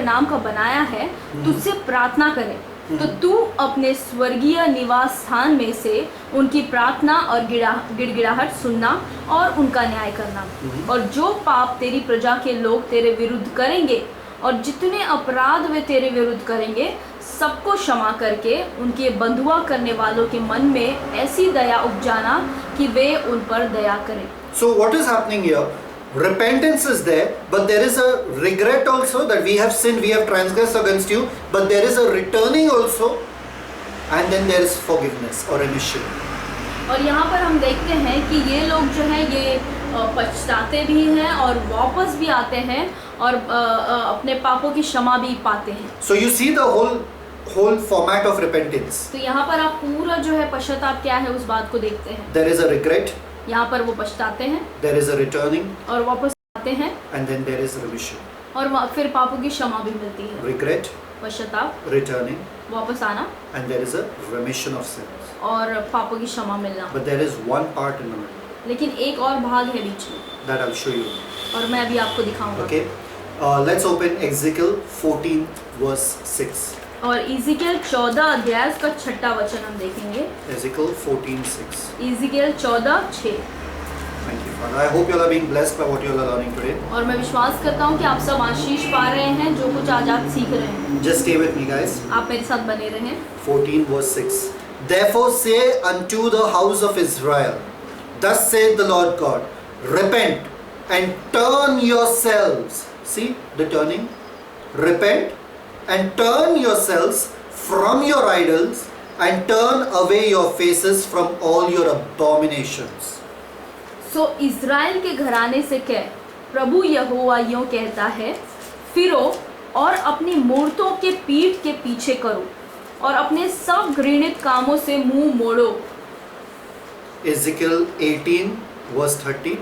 नाम का बनाया है तुझसे प्रार्थना करे। तो तू अपने स्वर्गीय निवास स्थान में से उनकी प्रार्थना और गिड़गिड़ाहट सुनना और उनका न्याय करना और जो पाप तेरी प्रजा के लोग तेरे विरुद्ध करेंगे और जितने अपराध वे तेरे विरुद्ध करेंगे सबको क्षमा करके उनके बंधुआ करने वालों के मन में ऐसी दया उपजाना कि वे उन पर दया करें। So what is happening here? Repentance is there, but there is a regret also that we have sinned, we have transgressed against you, but there is a returning also, and then there is forgiveness or remission. और यहाँ पर हम देखते हैं कि ये लोग जो हैं ये पछताते भी हैं और वापस भी आते हैं और अपने पापों की क्षमा भी पाते हैं। So you see the whole format of repentance. तो यहाँ पर आप पूरा जो है पश्चाताप क्या है उस बात को देखते हैं। There is a regret. यहाँ पर वो पछताते हैं। There is a returning. और वापस आते हैं। And then there is remission. और फिर पापों की क्षमा भी मिलती है। Regret. पश्चाताप। Returning. वापस आना। And there is a remission of sins. और पापों की क्षमा मिलना। But there is one part in the middle. लेकिन एक और भाग है बीच में। That I'll show you. और मैं अभी आपको दिखाऊंगा। Okay. Let's open Ezekiel 14 verse 6. और इज़िकेल 14 अध्याय का 6वां वचन हम देखेंगे। Ezekiel 14:6. इज़िकेल 14:6। Thank you, Father. I hope you all are being blessed by what you all are learning today. और मैं विश्वास करता हूँ कि आप सब आशीष पा रहे हैं जो कुछ आज आप सीख रहे हैं। Just stay with me, guys. आप मेरे साथ बने रहें। 14 verse 6. Therefore say unto the house of Israel, thus saith the Lord God, repent and turn yourselves. See the turning? Repent and turn yourselves from your idols and turn away your faces from all your abominations. So Israel के घराने से कह, प्रभु यहोवा यूं कहता है, फिरो और अपनी मूर्तों के पीठ के पीछे करो और अपने सब घृणित कामों से मुंह मोड़ो। Ezekiel 18 verse 30.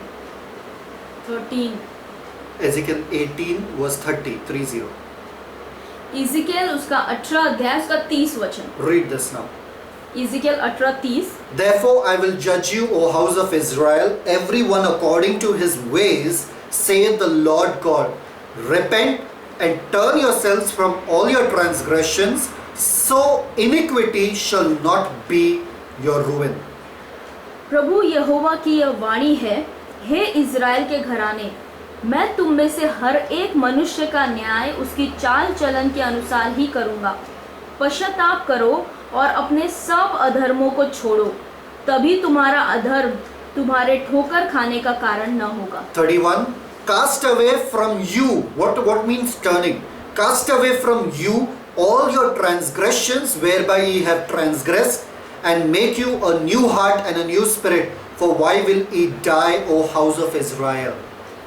13। Ezekiel 18 verse 30. इज़िकेल उसका 18 अध्याय उसका 30 वचन। Read this now. इज़िकेल 18:30। Therefore I will judge you, O house of Israel, every one according to his ways, saith the Lord God. Repent and turn yourselves from all your transgressions, so iniquity shall not be your ruin. प्रभु यहोवा की यह वाणी है, हे Israel के घराने, मैं तुम में से हर एक मनुष्य का न्याय उसकी चाल चलन के अनुसार ही करूँगा। पश्चाताप करो और अपने सब अधर्मों को छोड़ो, तभी तुम्हारा अधर्म तुम्हारे ठोकर खाने का कारण न होगा। 31. Cast away from you. What means turning? Cast away from you all your transgressions whereby ye have transgressed, and make you a new heart and a new spirit. For why will ye die, O house of Israel?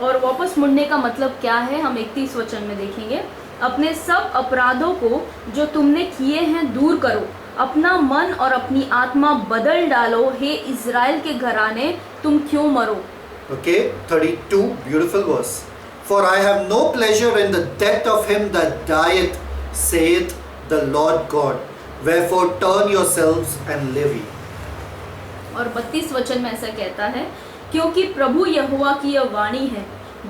और वापस मुड़ने का मतलब क्या है हम 31 वचन में देखेंगे। अपने सब अपराधों को जो तुमने किए हैं दूर करो, अपना मन और अपनी आत्मा बदल डालो, हे इज़राइल के घराने, तुम क्यों मरो। Okay, 32, beautiful verse. For I have no pleasure in the death of him that dieth, saith the Lord God. Wherefore turn yourselves and live ye. और 32 वचन में ऐसा कहता है, क्योंकि प्रभु यहोवा की यह वाणी है,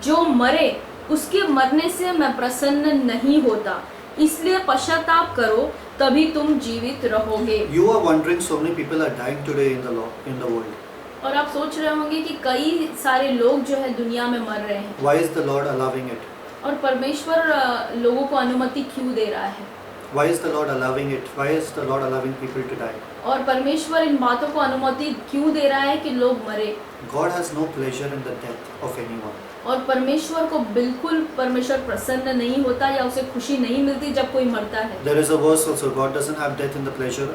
जो मरे उसके मरने से मैं प्रसन्न नहीं होता, इसलिए पश्चाताप करो, तभी तुम जीवित रहोगे। You are wondering, so many people are dying today in the world. और आप सोच रहे होंगे कि कई सारे लोग जो है दुनिया में मर रहे हैं। Why is the Lord allowing it? और परमेश्वर लोगों को अनुमति क्यों दे रहा है? Why is the Lord allowing it? Why is the Lord allowing people to die? और परमेश्वर इन बातों को अनुमति क्यों दे रहा है कि लोग मरे? God has no pleasure in the death of anyone. और परमेश्वर को बिल्कुल परमेश्वर प्रसन्न नहीं होता या उसे खुशी नहीं मिलती जब कोई मरता है। There is a verse also. God doesn't have death in the pleasure.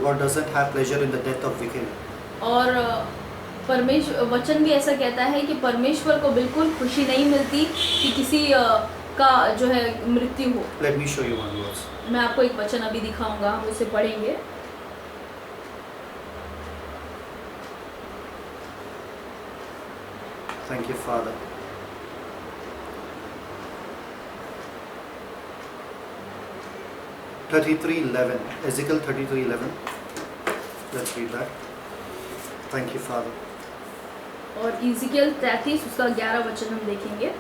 God doesn't have pleasure in the death of wicked. और परमेश्वर वचन भी ऐसा कहता है कि परमेश्वर को बिल्कुल खुशी नहीं मिलती कि किसी का जो है मृत्यु हो। Let me show you one verse. मैं आपको एक वचन अभी दिखाऊंगा, हम उसे पढ़ेंगे। Thank you, Father. 33:11. Ezekiel 33:11. Let's read that. Thank you, Father. और इज़िकियल 33 उसका 11 वचन हम देखेंगे।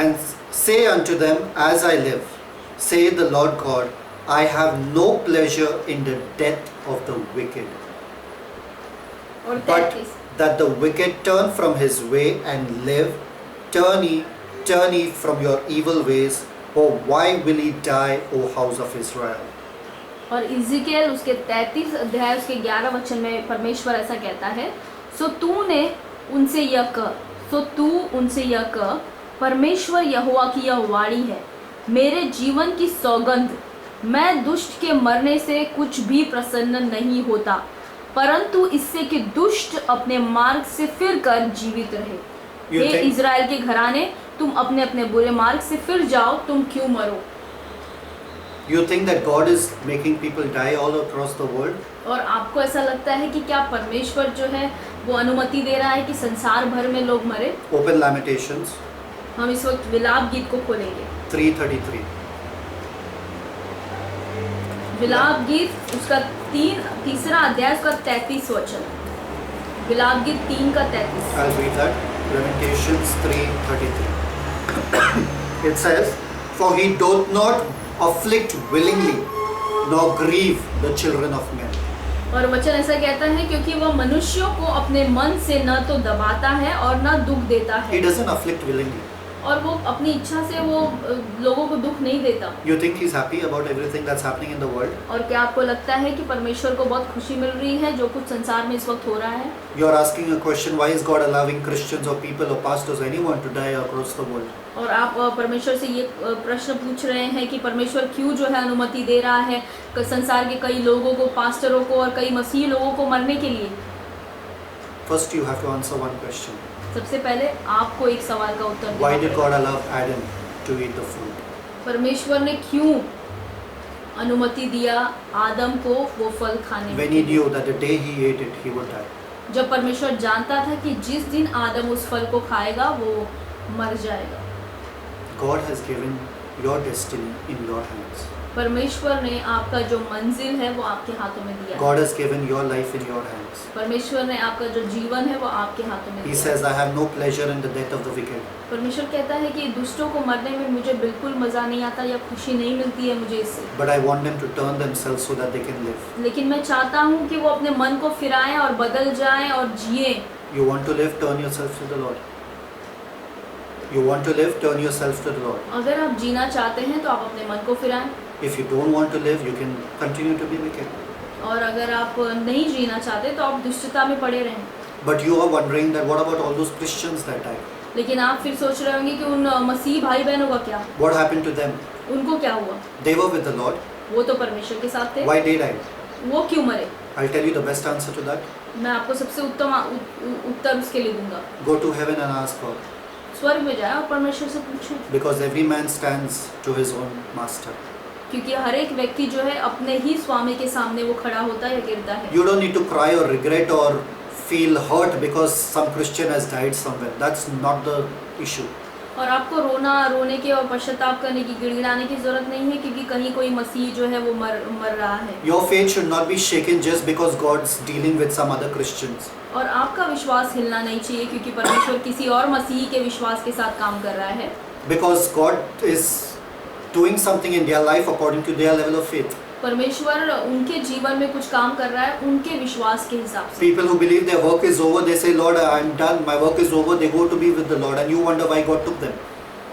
And say unto them, As I live, saith the Lord God, I have no pleasure in the death of the wicked, और but 33 that the wicked turn from his way and live. Turn ye from your evil ways, or why will ye die, O house of Israel? और इज़िकियल उसके 33 अध्याय उसके 11 वचन में परमेश्वर ऐसा कहता है, सो तू उनसे यह कह, परमेश्वर यहोवा की यह वाणी है, मेरे जीवन की सौगंध, मैं दुष्ट के मरने से कुछ भी प्रसन्न नहीं होता, परंतु इससे कि दुष्ट अपने मार्ग से फिर कर जीवित रहे। हे इज़राइल के घराने, तुम अपने अपने बुरे मार्ग से फिर जाओ, तुम क्यों मरो? You think that God is making people die all across the world? और आपको ऐसा लगता है कि क्या परमेश्वर जो है वो अनुमति दे रहा है कि संसार भर में लोग मरे? Open Lamentations हम इस वक्त विलाप गीत को खोलेंगे। 3:33. विलाप गीत उसका तीसरा अध्याय उसका 33 वचन। विलाप गीत 3 का 33। I'll read that. Lamentations 3:33. It says, For he doth not afflict willingly, nor grieve the children of men. और वचन ऐसा कहता है, क्योंकि वह मनुष्यों को अपने मन से न तो दबाता है और न दुख देता He है, doesn't afflict willingly. और वो अपनी इच्छा से वो लोगों को दुख नहीं देता। You think he's happy about everything that's happening in the world? और क्या आपको लगता है कि परमेश्वर को बहुत खुशी मिल रही है जो कुछ संसार में इस वक्त हो रहा है? You're asking a question, why is God allowing Christians or people or pastors, anyone to die across the world? और आप परमेश्वर से ये प्रश्न पूछ रहे हैं कि परमेश्वर क्यों जो है अनुमति दे रहा है संसार के कई लोगों को, पास्टरों को और कई मसीही लोगों को मरने के लिए? First you have to answer one question. सबसे पहले आपको एक सवाल का उत्तर Why देना did पड़ेगा। God allow Adam to eat the fruit? परमेश्वर ने क्यों अनुमति दिया आदम को वो फल खाने When के he लिए? knew that the day he ate it, he would die. जब परमेश्वर जानता था कि जिस दिन आदम उस फल को खाएगा वो मर जाएगा। God has given your destiny in your hands. परमेश्वर ने आपका जो मंजिल है वो आपके हाथों में दिया है। God has given your life in your hands. परमेश्वर ने आपका जो जीवन है वो आपके हाथों में He दिया है। says, I have no pleasure in the death of the wicked. परमेश्वर कहता है कि दुष्टों को मरने में मुझे बिल्कुल मज़ा नहीं आता या खुशी नहीं मिलती है मुझे इससे, But I want them to turn themselves so that they can live. लेकिन मैं चाहता हूँ कि वो अपने मन को फिराएं और बदल जाएं और जिएं। You want to live, turn yourself to the Lord. You want to live, turn yourself to the Lord. अगर आप जीना चाहते हैं तो आप अपने मन को फिराएं, If you don't want to live, you can continue to be wicked. और अगर आप नहीं जीना चाहते तो आप दुष्टता में पड़े रहें। But you are wondering that what about all those Christians that died? लेकिन आप फिर सोच रहे होंगे कि उन मसीह भाई बहनों का क्या, What happened to them? उनको क्या हुआ? They were with the Lord. वो तो परमेश्वर के साथ थे, Why they died? वो क्यों मरे? I'll tell you the best answer to that. मैं आपको सबसे उत्तम उत्तर उसके लिए दूंगा। Go to heaven and ask God. स्वर्ग में जाए और परमेश्वर से पूछें, Because every man stands to his own master. क्योंकि हर एक व्यक्ति जो है अपने ही स्वामी के सामने वो खड़ा होता है या गिरता है। You don't need to cry or regret or feel hurt because some Christian has died somewhere. That's not the issue. और आपको रोने के और पश्चाताप करने की, गिड़गिड़ाने की जरूरत नहीं है, क्योंकि कहीं कोई मसीह जो है वो मर रहा है। Your faith should not be shaken just because God's dealing with some other Christians. और आपका विश्वास हिलना नहीं चाहिए क्योंकि परमेश्वर किसी और मसीही के विश्वास के साथ काम कर रहा है। Because God is doing something in their life according to their level of faith. परमेश्वर उनके जीवन में कुछ काम कर रहा है उनके विश्वास के हिसाब से। People who believe their work is over, they say, Lord, I'm done, my work is over, they go to be with the Lord, and you wonder why God took them.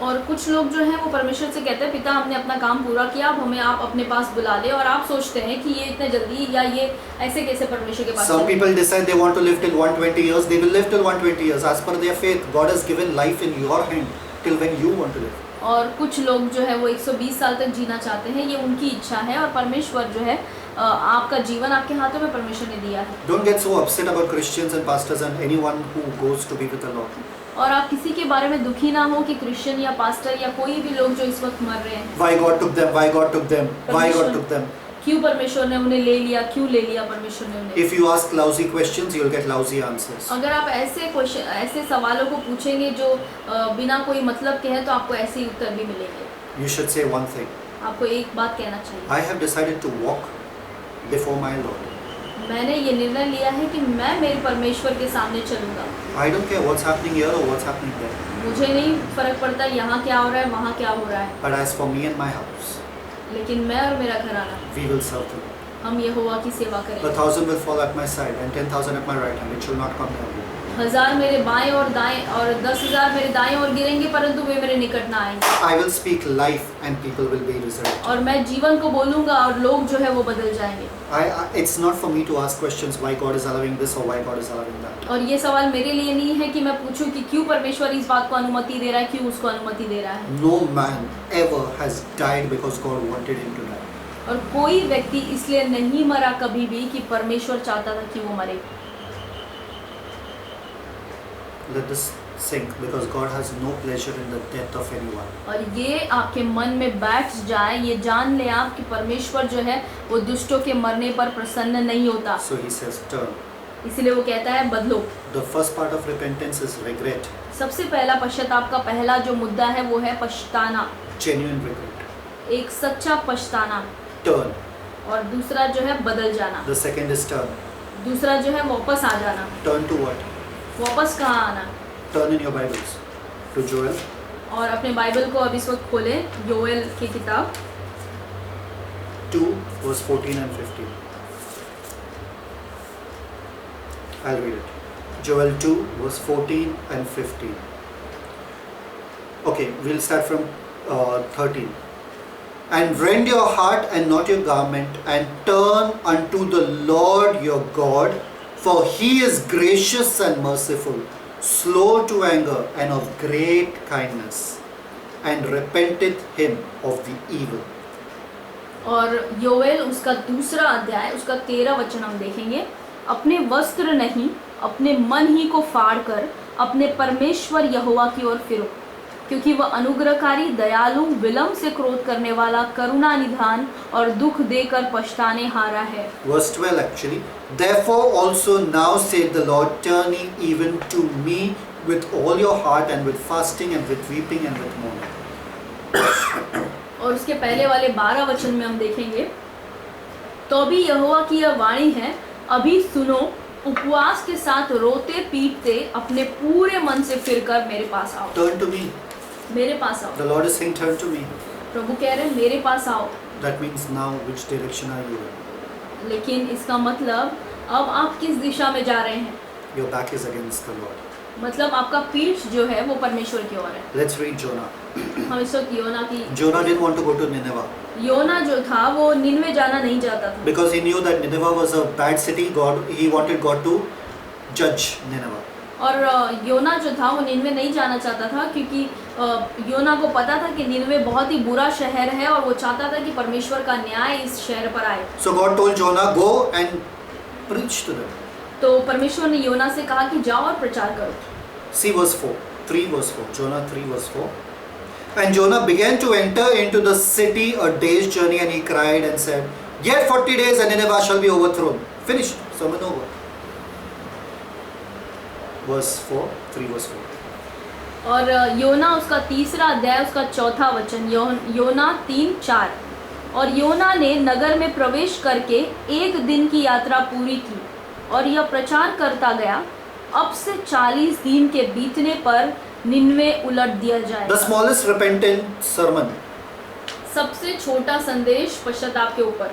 और कुछ लोग जो हैं वो परमेश्वर से कहते हैं, पिता हमने अपना काम पूरा किया, अब हमें आप अपने पास बुला ले, और आप सोचते हैं कि ये इतने जल्दी या ये ऐसे कैसे परमेश्वर के पास Some चले। people decide they want to live till 120 years, they will live till 120 years as per their faith. God has given life in your hand till when you want to live. और कुछ लोग जो है वो 120 साल तक जीना चाहते हैं, ये उनकी इच्छा है, और परमेश्वर जो है आपका जीवन आपके हाथों में परमेश्वर ने दिया है। Don't get so upset about Christians and pastors and anyone who goes to be with the Lord. और आप किसी के बारे में दुखी ना हो कि क्रिश्चियन या पास्टर या कोई भी लोग जो इस वक्त मर रहे हैं, Why God took them? Why God took them? Why God took them? क्यों परमेश्वर ने उन्हें ले लिया, क्यों ले लिया परमेश्वर ने उन्हें। If you ask lousy questions, you'll get lousy answers. अगर आप ऐसे सवालों को पूछेंगे जो बिना कोई मतलब के हैं, तो आपको ऐसे ही उत्तर भी मिलेंगे। You should say one thing. आपको एक बात कहना चाहिए। I have decided to walk before my Lord. मैंने ये निर्णय लिया है कि मैं मेरे परमेश्वर के सामने चलूंगा। I don't care what's happening here or what's happening there. मुझे नहीं फर्क पड़ता यहाँ क्या हो रहा है, वहाँ क्या हो रहा है, But as for me and my house, लेकिन मैं और मेरा घराना we will serve the Lord. हम यहोवा की सेवा A करेंगे। 1,000 will fall at my side and 10,000 at my right hand. It shall not come near me. 1000 मेरे बाएं और दाएं और 10,000 मेरे दाएं और गिरेंगे, परंतु वे मेरे निकट ना आएंगे। I will speak life and people will be resurrected. और मैं जीवन को बोलूंगा और लोग जो है वो बदल जाएंगे। It's not for me to ask questions why God is allowing this or why God is allowing that. और ये सवाल मेरे लिए नहीं है कि मैं पूछूं कि क्यों परमेश्वर इस बात को अनुमति दे रहा है, क्यों उसको अनुमति दे रहा है। No man ever has died because God wanted him to die. और कोई व्यक्ति इसलिए नहीं मरा कभी भी कि परमेश्वर चाहता था कि वो मरे। Let this sink because God has no pleasure in the death of anyone. और ये आपके मन में बैठ जाए, ये जान ले आप कि परमेश्वर जो है वो दुष्टों के मरने पर प्रसन्न नहीं होता। So he says, turn. इसलिए वो कहता है बदलो। The first part of repentance is regret, सबसे पहला पश्चाताप का पहला जो मुद्दा है वो है पछताना, genuine regret. एक सच्चा पछताना। Turn. और दूसरा जो है बदल जाना। The second is turn. दूसरा जो है वापस आ जाना। Turn to what? वापस कहाँ आना? Turn in your Bibles to Joel. और अपने बाइबल को अब इस वक्त खोलें, योएल की किताब 2 verse 14 and 15. I'll read it. Joel 2 verse 14 and 15. Okay, we'll start from 13. And rend your heart and not your garment, and turn unto the Lord your God, for he is gracious and merciful, slow to anger and of great kindness, and repenteth him of the evil. और योएल उसका दूसरा अध्याय उसका 13 वचन हम देखेंगे। अपने वस्त्र नहीं, अपने मन ही को फाड़ कर अपने परमेश्वर यहोवा की ओर फिरो, क्योंकि वह अनुग्रहकारी, दयालु, विलंब से क्रोध करने वाला, करुणा निधान और दुख देकर पछताने हारा है। Verse 12 actually. Therefore also now saith the Lord, turn ye even to me with all your heart, and with fasting and with weeping and with mourning. और उसके पहले वाले 12 वचन में हम देखेंगे, तो भी यहोवा की यह वाणी है, अभी सुनो, उपवास के साथ रोते पीटते अपने पूरे मन से फिरकर मेरे पास आओ। Turn to me. मेरे पास आओ। The Lord is saying, turn to me. प्रभु कह रहे हैं मेरे पास आओ। That means now which direction are you in? लेकिन इसका मतलब अब आप किस दिशा में जा रहे हैं? Your back is against the Lord. मतलब आपका पीठ जो है वो परमेश्वर की ओर है। Let's read Jonah. हम इस वक्त योना की Jonah didn't want to go to Nineveh योना जो था वो निनवे जाना नहीं चाहता था, because he knew that Nineveh was a bad city. He wanted God to judge Nineveh. और योना जो था वो निनवे नहीं जाना चाहता था क्योंकि योना को पता था कि निनवे बहुत ही बुरा शहर है और वो चाहता था कि परमेश्वर का न्याय इस शहर पर आए। So God told Jonah, go and preach to them. तो परमेश्वर ने योना से कहा कि जाओ और प्रचार करो। See verse 4. 3 verse 4. Jonah 3 verse 4. And Jonah began to enter into the city a day's journey, and he cried and said, yet 40 days and Nineveh shall be overthrown. Finished. Sermon over. Verse 4. 3 verse 4. और योना उसका तीसरा अध्याय उसका चौथा वचन, योना 3:4। और योना ने नगर में प्रवेश करके 1 दिन की यात्रा पूरी की और यह प्रचार करता गया, अब से 40 दिन के बीतने पर निनवे उलट दिया जाएगा। The smallest repentant sermon. सबसे छोटा संदेश पश्चाताप के ऊपर।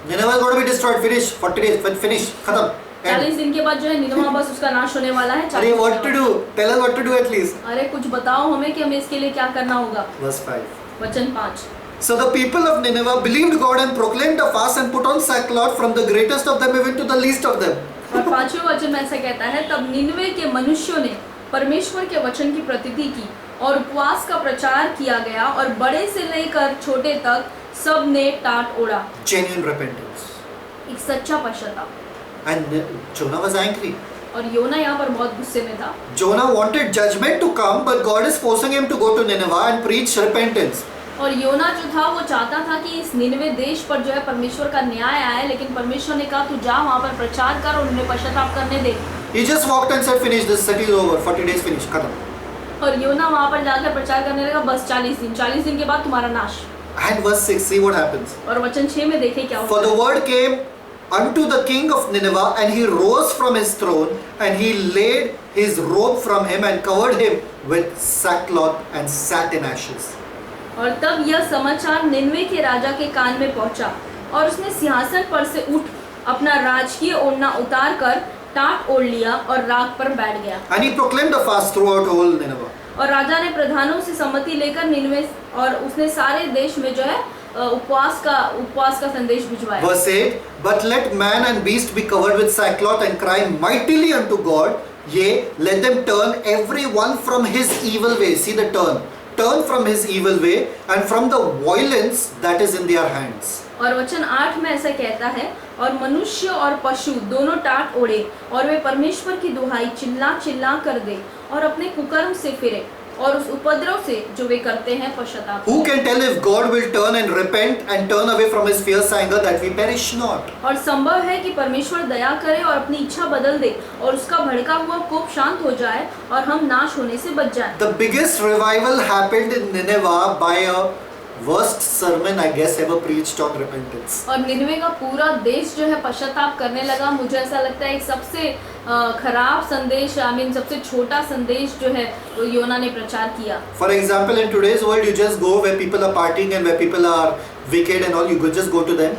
Nineveh is going to be destroyed. Finish. 40 days. Finish. खत्म. 40 दिन के बाद जो है निनवा बस उसका नाश होने वाला है। अरे what to do? Tell us what to do at least. अरे कुछ बताओ हमें कि हमें इसके लिए क्या करना होगा। Verse 5. वचन 5। So the people of Nineveh believed God and proclaimed a fast and put on sackcloth, from the greatest of them even to the least of them. और 5वें वचन में ऐसा कहता है, तब निनवे के मनुष्यों ने परमेश्वर के वचन की प्रतीति की और उपवास का प्रचार किया गया और बड़े से लेकर छोटे तक सब ने टाट ओढ़ा। Genuine repentance. एक सच्चा पश्चाताप। And Jonah was angry. और योना यहाँ पर बहुत गुस्से में था। Jonah wanted judgment to come, but God is forcing him to go to Nineveh and preach repentance. और योना जो था वो चाहता था कि इस निनवे देश पर जो है परमेश्वर का न्याय आए, लेकिन परमेश्वर ने कहा तू जा वहाँ पर प्रचार कर और उन्हें पश्चाताप करने दे। He just walked and said, finish, this city is over, 40 days finish, खत्म. और योना वहाँ पर जाकर प्रचार करने लगा, बस 40 दिन के बाद तुम्हारा नाश। And verse 6, see what happens. और वचन 6 में देखें क्या For होता the है। word came unto the king of Nineveh, and he rose from his throne, and he laid his robe from him, and covered him with sackcloth, and sat in ashes. और तब यह समाचार निनवे के राजा के कान में पहुंचा, और उसने सिंहासन पर से उठ अपना राजकीय ओढ़ना उतार कर टाट ओढ़ लिया और राख पर बैठ गया। And he proclaimed a fast throughout whole Nineveh. और राजा ने प्रधानों से सम्मति लेकर निनवे और उसने सारे देश में जो है उपवास का संदेश भिजवाया। Verse 8, but let man and beast be covered with sackcloth, and cry mightily unto God, yea, let them turn every one from his evil way. See the turn from his evil way, and from the violence that is in their hands. और वचन 8 में ऐसा कहता है, और मनुष्य और पशु दोनों टाट ओढ़े, और वे परमेश्वर की दुहाई चिल्ला चिल्ला कर दे, और अपने कुकर्म से फिरे, और उस उपद्रव से जो वे करते हैं पश्चाताप। Who can tell if God will turn and repent and turn away from his fierce anger, that we perish not? और संभव है कि परमेश्वर दया करे और अपनी इच्छा बदल दे, और उसका भड़का हुआ कोप शांत हो जाए, और हम नाश होने से बच जाएं। The biggest revival happened in Nineveh by a worst sermon I guess ever preached on repentance. और निनवे का पूरा देश जो है पश्चाताप करने लगा। मुझे ऐसा लगता है एक सबसे खराब संदेश, सबसे छोटा संदेश जो है वो योना ने प्रचार किया। For example, in today's world, you just go where people are partying and where people are wicked and all, you could just go to them.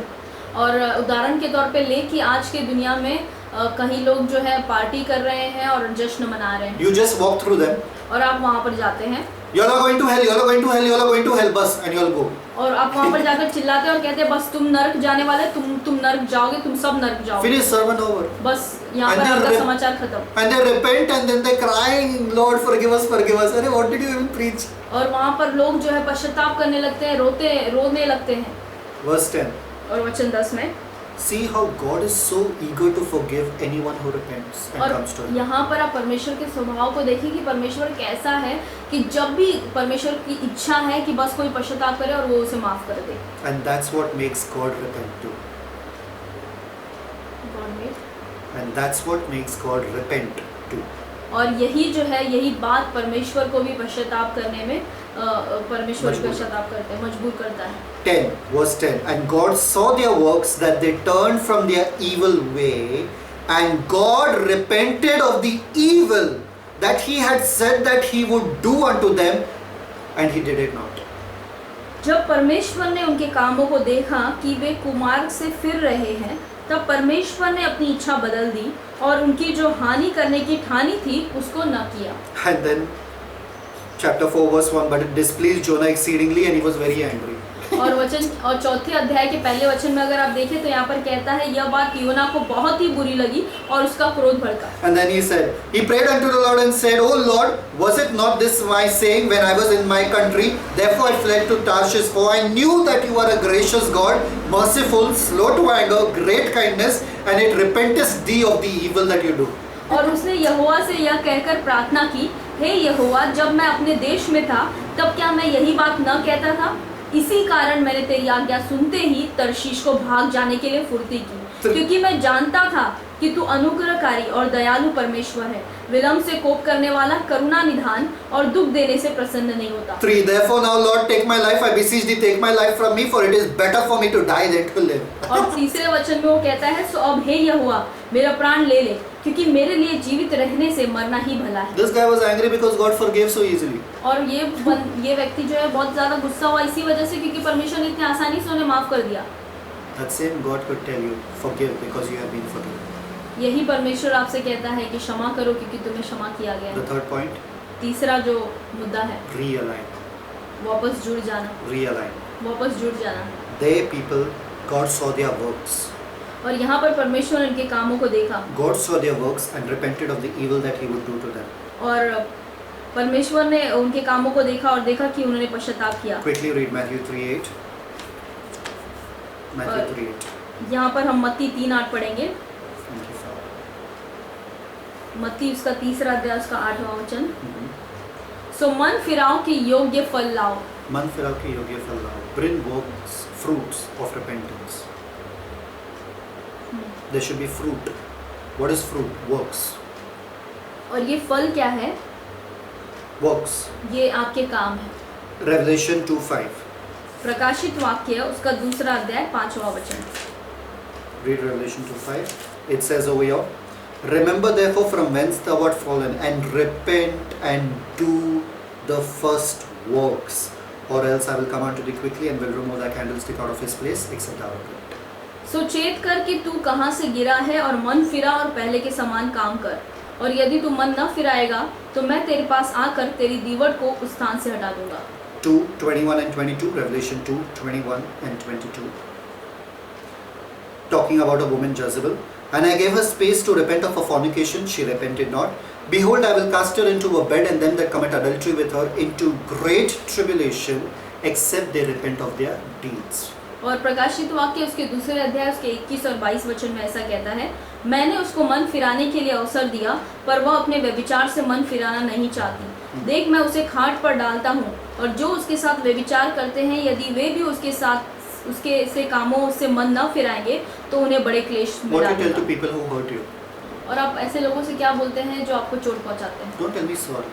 और उदाहरण के तौर पे ले कि आज के दुनिया में कहीं लोग जो है पार्टी कर रहे हैं और जश्न मना रहे हैं, You just walk through them. और आप वहाँ पर जाते हैं, You all are going to hell, you all are going to hell, you all are going to hell, bus, and you all go. और आप वहाँ पर जाकर चिल्लाते हैं और कहते हैं बस तुम नर्क जाने वाले, तुम नर्क जाओगे, तुम सब नर्क जाओगे। Finish sermon over. बस यहाँ पर आपका समाचार खत्म। And they repent and then they crying, Lord forgive us, forgive us. अरे what did you even preach? और वहाँ पर लोग जो है पश्चाताप करने लगते हैं, रोने लगते हैं। Verse 10. और वचन 10 में See how God is so eager to forgive anyone who repents and और comes to Him. यहाँ पर आप परमेश्वर के स्वभाव को देखिए कि परमेश्वर कैसा है कि जब भी परमेश्वर की इच्छा है कि बस कोई पश्चाताप करे और वो उसे माफ कर दे। And that's what makes God repent too. And that's what makes God repent too. और यही जो है यही बात परमेश्वर को भी पश्चाताप करने में परमेश्वर मजबूर। पश्चाताप करते हैं, मजबूर करता है। 10, verse 10. And God saw their works, that they turned from their evil way, and God repented of the evil that He had said that He would do unto them, and He did it not. जब परमेश्वर ने उनके कामों को देखा कि वे कुमार्ग से फिर रहे हैं, तब परमेश्वर ने अपनी इच्छा बदल दी और उनकी जो हानि करने की ठानी थी उसको न किया। And then chapter 4 verse 1, but it displeased Jonah exceedingly and he was very angry. और चौथे अध्याय के पहले वचन में अगर आप देखें तो यहाँ पर कहता है यह बात योना को बहुत ही बुरी लगी और उसका क्रोध भड़का। And then he said, he prayed unto the Lord and said, O Lord, was it not this my saying when I was in my country? Therefore I fled to Tarshish, for I knew that you are a gracious God, merciful, slow to anger, great kindness, and it repentest thee of the evil that you do. और उसने यहोवा से यह कहकर प्रार्थना की, हे यहोवा, जब मैं अपने देश में था तब क्या मैं यही बात न कहता था? इसी कारण मैंने तेरी आज्ञा सुनते ही तर्शीश को भाग जाने के लिए फुर्ती की, क्योंकि मैं जानता था कि तू अनुग्रहकारी और दयालु परमेश्वर है, विलंब से कोप करने वाला, करुणा निधान और दुख देने से प्रसन्न नहीं होता। 3. Therefore now Lord, take my life, I beseech thee, take my life from me, for it is better for me to die than to live. और तीसरे वचन में वो कहता है, सो अब हे यहोवा, मेरा प्राण ले ले, क्योंकि मेरे लिए जीवित रहने से मरना ही भला है। This guy was angry because God forgave so easily. और ये व्यक्ति जो है बहुत ज्यादा गुस्सा हुआ इसी वजह से क्योंकि परमेश्वर ने इतनी आसानी से उन्हें माफ कर दिया। That same God could tell you, forgive because you have been forgiven. यही परमेश्वर आपसे कहता है कि क्षमा करो क्योंकि तुम्हें क्षमा किया गया The है। third point, तीसरा जो मुद्दा है, realign. वापस जुड़ जाना, Realign. वापस जुड़ जाना। They people, God saw their works. और यहाँ पर परमेश्वर ने उनके कामों को देखा God saw their works and repented of the evil that He would do to them. और परमेश्वर ने उनके कामों को देखा और देखा कि उन्होंने पश्चाताप किया। Quickly read Matthew 3:8. Matthew 3:8. यहाँ पर हम मत्ती 3:8 पढ़ेंगे। Thank you, Father. मत्ती उसका तीसरा अध्याय उसका 8वां वचन। सो मन फिराओ कि योग्य फल लाओ। मन फिराओ कि योग्य फल लाओ. Bring works, fruits of repentance. There should be fruit. What is fruit? Works. और ये फल क्या है? Works. ये आपके काम है। Revelation 2:5. प्रकाशित वाक्य उसका दूसरा अध्याय 5वां वचन। Read Revelation 2:5. It says over here, remember therefore from whence thou art fallen, and repent and do the first works, or else I will come unto thee quickly and will remove thy candlestick out of his place, except thou repent. सो चेत कर कि तू कहाँ से गिरा है और मन फिरा और पहले के समान काम कर, और यदि तू मन न फिराएगा तो मैं तेरे पास आकर तेरी दीवट को उस स्थान से हटा दूंगा। 2:21 and 22, Revelation 2:21 and 22. Talking about a woman Jezebel. And I gave her space to repent of her fornication, she repented not. Behold, I will cast her into a bed, and them that commit adultery with her into great tribulation, except they repent of their deeds. और प्रकाशित वाक्य उसके दूसरे अध्याय उसके 21 और 22 वचन में ऐसा कहता है, मैंने उसको मन फिराने के लिए अवसर दिया, पर वह अपने व्यभिचार से मन फिराना नहीं चाहती। देख, मैं उसे खाट पर डालता हूँ, और जो उसके साथ व्यभिचार करते हैं, यदि वे भी उसके से कामों से मन न फिराएंगे तो उन्हें बड़े क्लेश में What you tell to डालेगा। people who hurt you? और आप ऐसे लोगों से क्या बोलते हैं जो आपको चोट पहुंचाते हैं? Don't tell me sorry.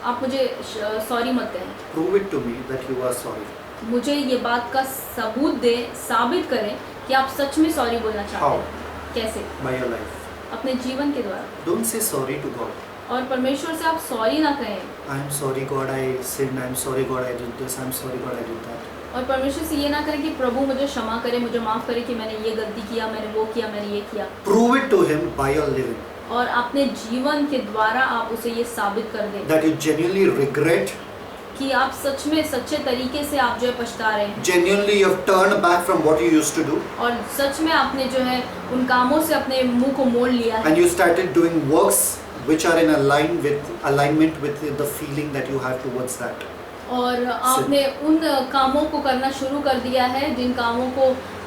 आप मुझे सॉरी मत कहें, Prove it to me that you are sorry. मुझे ये बात का सबूत दें, साबित करें कि आप सच में सॉरी बोलना चाहते How? हैं। कैसे? By your life. अपने जीवन के द्वारा। Don't say sorry to God. और परमेश्वर से आप सॉरी ना कहें, I am sorry God I sinned. I am sorry God I did this. I am sorry God I did that. और परमेश्वर से ये ना करें कि प्रभु मुझे क्षमा करे, मुझे माफ़ करे कि मैंने ये गलती किया, मैंने वो किया, मैंने ये किया। Prove it to him by your living. और अपने जीवन के द्वारा आप उसे ये साबित कर दें That you genuinely regret, कि आप सच में सच्चे तरीके से आप जो है पछता रहे हैं, genuinely you have turned back from what you used to do, और सच में आपने जो है उन कामों से अपने मुंह को मोड़ लिया है, and you started doing works which are in alignment with the feeling that you have towards that. और आपने उन कामों को करना शुरू कर दिया है जिन कामों को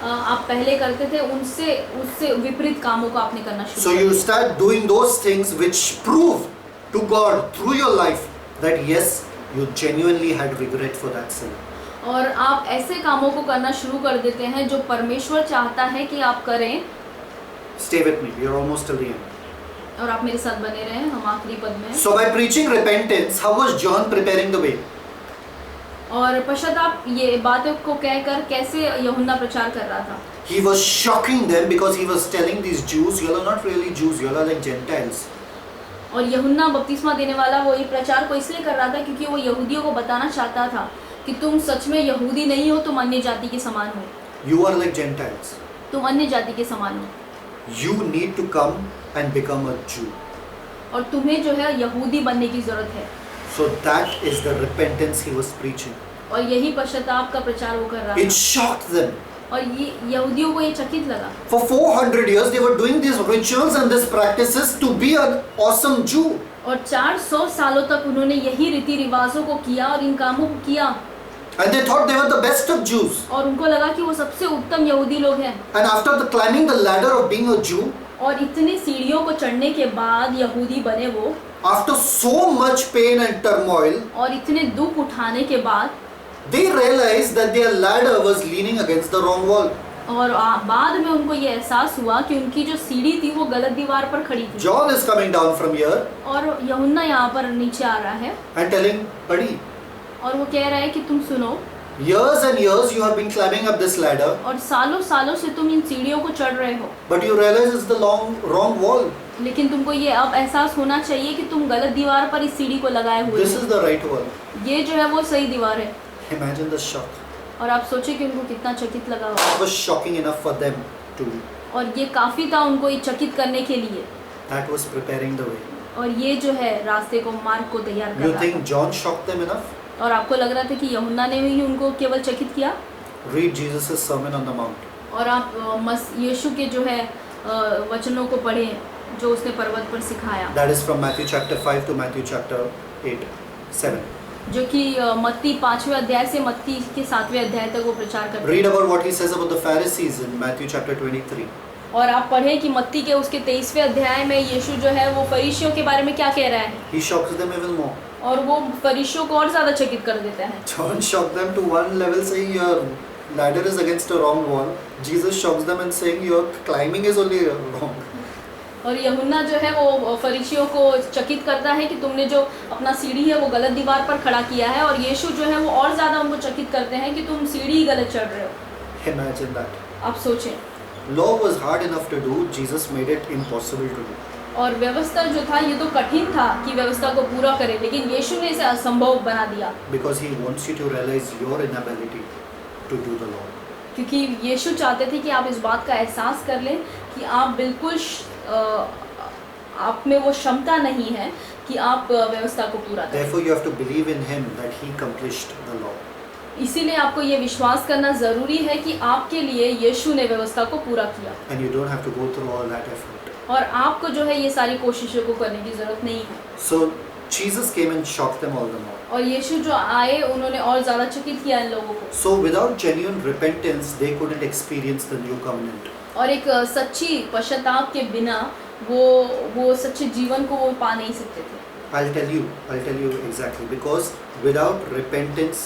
आप पहले करते थे, उससे विपरीत कामों को आपने करना शुरू So कर you दिया। start doing those things which prove to God through your life that yes, you genuinely had regret for that sin. और आप ऐसे कामों को करना शुरू कर देते हैं जो परमेश्वर चाहता है कि आप करें। Stay with me, we are almost till the end. और आप मेरे साथ बने रहें, हम आखिरी पद में हैं। So by preaching repentance, how was John preparing the way? और पश्चाताप ये बातों को कहकर कैसे यूहन्ना प्रचार कर रहा था? He was shocking them because he was telling these Jews, you are not really Jews, you are like Gentiles. और यूहन्ना बपतिस्मा देने वाला वो ये प्रचार को इसलिए कर रहा था क्योंकि वो यहूदियों को बताना चाहता था कि तुम सच में यहूदी नहीं हो, तुम अन्य जाति के समान हो। You are like Gentiles. तुम अन्य जाति के समान हो You need to come and become a Jew. और तुम्हें जो है यहूदी बनने की जरूरत है। So that is the repentance he was preaching. और यही पश्चाताप का प्रचार वो कर रहा It था। shocked them. और ये यहूदियों को ये चकित लगा। For 400 years they were doing these rituals and these practices to be an awesome Jew. और 400 सालों तक उन्होंने यही रीति रिवाजों को किया और इन कामों को किया। And they thought they were the best of Jews. और उनको लगा कि वो सबसे उत्तम यहूदी लोग हैं। And after climbing the ladder of being a Jew, और इतनी सीढ़ियों को चढ़ने के बाद यहूदी बने वो, after so much pain and turmoil, और इतने दुख उठाने के बाद they realized that their ladder was leaning against the wrong wall. और बाद में उनको ये एहसास हुआ कि उनकी जो सीढ़ी थी वो गलत दीवार पर खड़ी थी। John is coming down from here और यूहन्ना यहाँ पर नीचे आ रहा है and telling, buddy, और वो कह रहा है कि तुम सुनो, years and years you have been climbing up this ladder, और सालों सालों से तुम इन सीढ़ियों को चढ़ रहे हो, but you realize it's the wrong wall. लेकिन तुमको ये अब एहसास होना चाहिए कि तुम गलत दीवार पर इस सीढ़ी को लगाए हुए This हो। is the right wall. ये जो है वो सही दीवार है। Imagine the shock. और आप सोचे कि उनको कितना चकित लगा होगा। It was shocking enough for them too. और ये काफ़ी था उनको ये चकित करने के लिए, That was preparing the way. और ये जो है रास्ते को, मार्ग को तैयार कर You रहा think John shocked them enough? था। और आपको लग रहा था कि यूहन्ना ने ही उनको केवल चकित किया? Read Jesus' Sermon on the Mount. और आप यीशु के जो है वचनों को पढ़ें जो उसने पर्वत पर सिखाया, That is from Matthew chapter 5 to Matthew chapter 8, 7. जो कि मत्ती 5वें अध्याय से मत्ती के 7वें अध्याय तक वो प्रचार करते Read हैं। about what he says about the Pharisees in Matthew chapter 23. और आप पढ़ें कि मत्ती के उसके 23वें अध्याय में यीशु जो है वो फरीसियों के बारे में क्या कह रहा है, He shocks them even more. और वो फरीसियों को और ज़्यादा चकित कर देता है। John shocked them to one level saying your ladder is against a wrong wall. Jesus shocks them and saying your climbing is only wrong. और यूहन्ना जो है वो फरीसियों को चकित करता है कि तुमने जो अपना सीढ़ी है वो गलत दीवार पर खड़ा किया है, और यीशु जो है वो और ज़्यादा उनको चकित करते हैं कि तुम सीढ़ी ही गलत चढ़ रहे हो। Imagine that. आप सोचें, Law was hard enough to do, Jesus made it impossible to do. और व्यवस्था जो था ये तो कठिन था कि व्यवस्था को पूरा करे, लेकिन यीशु ने इसे असंभव बना दिया, Because he wants you to realize your inability to do the law. क्योंकि यीशु चाहते थे कि आप इस बात का एहसास कर लें कि आप बिल्कुल आप में वो क्षमता नहीं है कि आप व्यवस्था को पूरा करें। Therefore, you have to believe in him that he accomplished the law. इसीलिए आपको ये विश्वास करना ज़रूरी है कि आपके लिए यीशु ने व्यवस्था को पूरा किया, And you don't have to go through all that effort. और आपको जो है ये सारी कोशिशों को करने की ज़रूरत नहीं है। So, Jesus came and shocked them all the more. और यीशु जो आए उन्होंने और ज़्यादा चकित किया इन लोगों को, So, without genuine repentance, they couldn't experience the new covenant. और एक सच्ची पश्चाताप के बिना वो सच्चे जीवन को वो पा नहीं सकते थे। I'll tell you exactly. Because without repentance,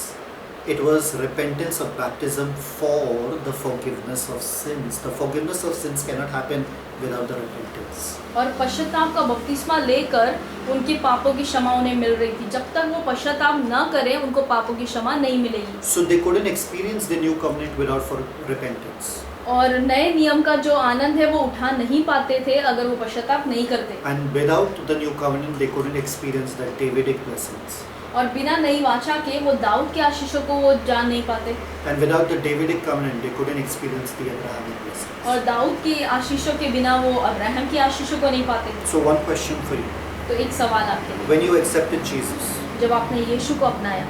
it was repentance of baptism for the forgiveness of sins. The forgiveness of sins cannot happen without the repentance. और पश्चाताप का बपतिस्मा लेकर उनके पापों की क्षमा उन्हें मिल रही थी। जब तक वो पश्चाताप न करें उनको पापों की क्षमा नहीं मिलेगी। So they couldn't experience the new covenant without repentance. और नए नियम का जो आनंद है वो उठा नहीं पाते थे अगर वो पश्चाताप नहीं करते। And without the new covenant, they couldn't experience the Davidic blessings. और बिना नई वाचा के वो दाऊद के आशीषों को वो जान नहीं पाते। And without the Davidic covenant, they couldn't experience the Abrahamic blessings. और दाऊद की आशीषों के बिना वो अब्राहम की आशीषों को नहीं पाते थे। So one question for you. तो एक सवाल आपके लिए, When you accepted Jesus, जब आपने यीशु को अपनाया,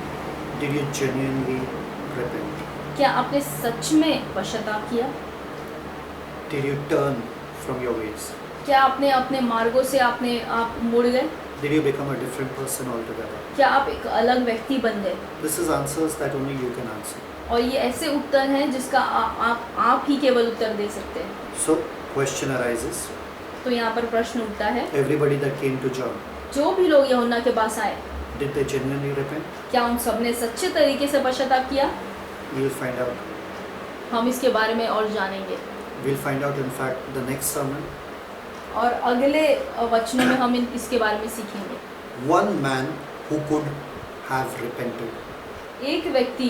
did you genuinely repent? क्या आपने सच में पश्चाताप किया? Did you turn from your ways? क्या आपने अपने मार्गों से आप मुड़ गए? Did you become a different person altogether? क्या आप एक अलग व्यक्ति बन गए? This is answers that only you can answer. और ये ऐसे उत्तर हैं जिसका आप ही केवल उत्तर दे सकते हैं। So question arises. तो यहाँ पर प्रश्न उठता है, Everybody that came to John, जो भी लोग यूहन्ना के पास आए, did they genuinely repent? क्या उन सब ने सच्चे तरीके से पश्चाताप किया? We'll find out. हम इसके बारे में और जानेंगे, We'll find out in fact the next sermon. और अगले वचनों में हम इसके बारे में सीखेंगे। One man who could have repented. एक व्यक्ति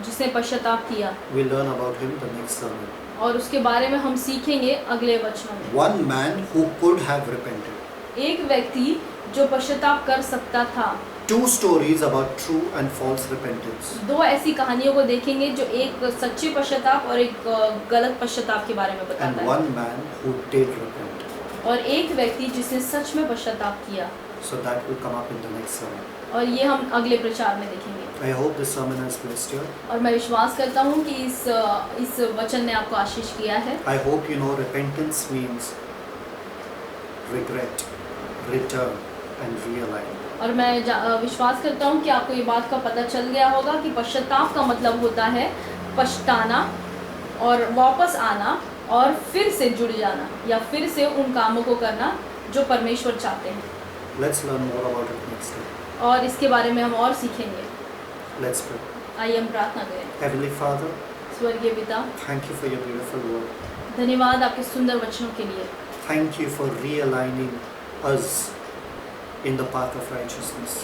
जिसने पश्चाताप किया, We'll learn about him the next sermon. और उसके बारे में हम सीखेंगे अगले वचनों में। One man who could have repented. एक व्यक्ति जो पश्चाताप कर सकता था। Two stories about true and false repentance. दो ऐसी कहानियों को देखेंगे जो एक सच्चे पश्चाताप और एक गलत पश्चाताप के बारे में बताता And है। one man who did repent. और एक व्यक्ति जिसने सच में पश्चाताप किया। So that will come up in the next sermon. और ये हम अगले प्रचार में देखेंगे। I hope this sermon has blessed you. और मैं विश्वास करता हूँ कि इस वचन ने आपको आशीष किया है। I hope you know repentance means regret, return and realign. और मैं विश्वास करता हूँ कि आपको ये बात का पता चल गया होगा कि पश्चाताप का मतलब होता है पछताना और वापस आना और फिर से जुड़ जाना या फिर से उन कामों को करना जो परमेश्वर चाहते हैं। Let's learn more about it next time. और इसके बारे में हम और सीखेंगे। Let's pray. आइए हम प्रार्थना करें। Heavenly Father, स्वर्गीय पिता, thank you for your beautiful word. धन्यवाद आपके सुंदर वचनों के लिए। Thank you for realigning us in the path of righteousness.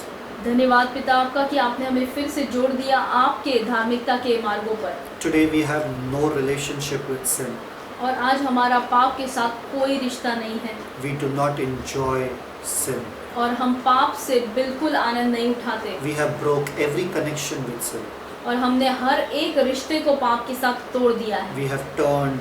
धन्यवाद पिता आपका कि आपने हमें फिर से जोड़ दिया आपके धार्मिकता के मार्गों पर। Today we have no relationship with sin. और आज हमारा पाप के साथ कोई रिश्ता नहीं है। We do not enjoy sin. और हम पाप से बिल्कुल आनंद नहीं उठाते। We have broke every connection with sin. और हमने हर एक रिश्ते को पाप के साथ तोड़ दिया है। We have turned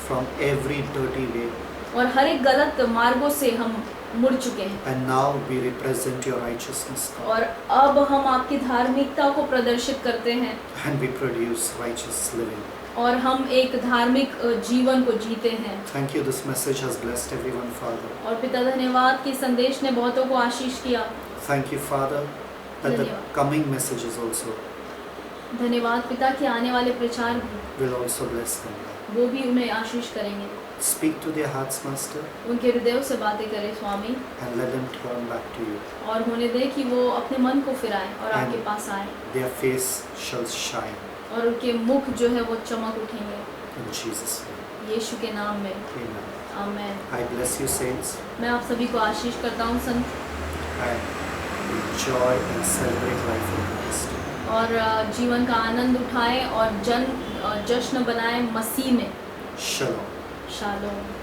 from every dirty way. और हर एक गलत मार्गों से हम मुड़ चुके हैं। And now we represent your righteousness. और अब हम आपकी धार्मिकता को प्रदर्शित करते हैं। And we produce righteous living. और हम एक धार्मिक जीवन को जीते हैं। Thank you. This message has blessed everyone, Father. और पिता धन्यवाद कि संदेश ने बहुतों को आशीष किया। Thank you, Father, that the धन्यवाद। coming messages also धन्यवाद पिता कि आने वाले प्रचार भी will also bless them. वो भी उन्हें आशीष करेंगे। Speak to their hearts, Master, उनके हृदयों से बातें करें स्वामी, and let them turn back to you. और होने दे कि वो अपने मन को फिराएं और Amen. आपके पास आएं, Their face shall shine. और उनके मुख जो है वो चमक उठेंगे। In Jesus' name. यीशु के नाम में Amen. Amen. I bless you, saints, मैं आप सभी को आशीष करता हूँ संत, and enjoy and celebrate life in Christ. और जीवन का आनंद उठाएं और जश्न बनाएं मसीह में। Shalom. शालोम।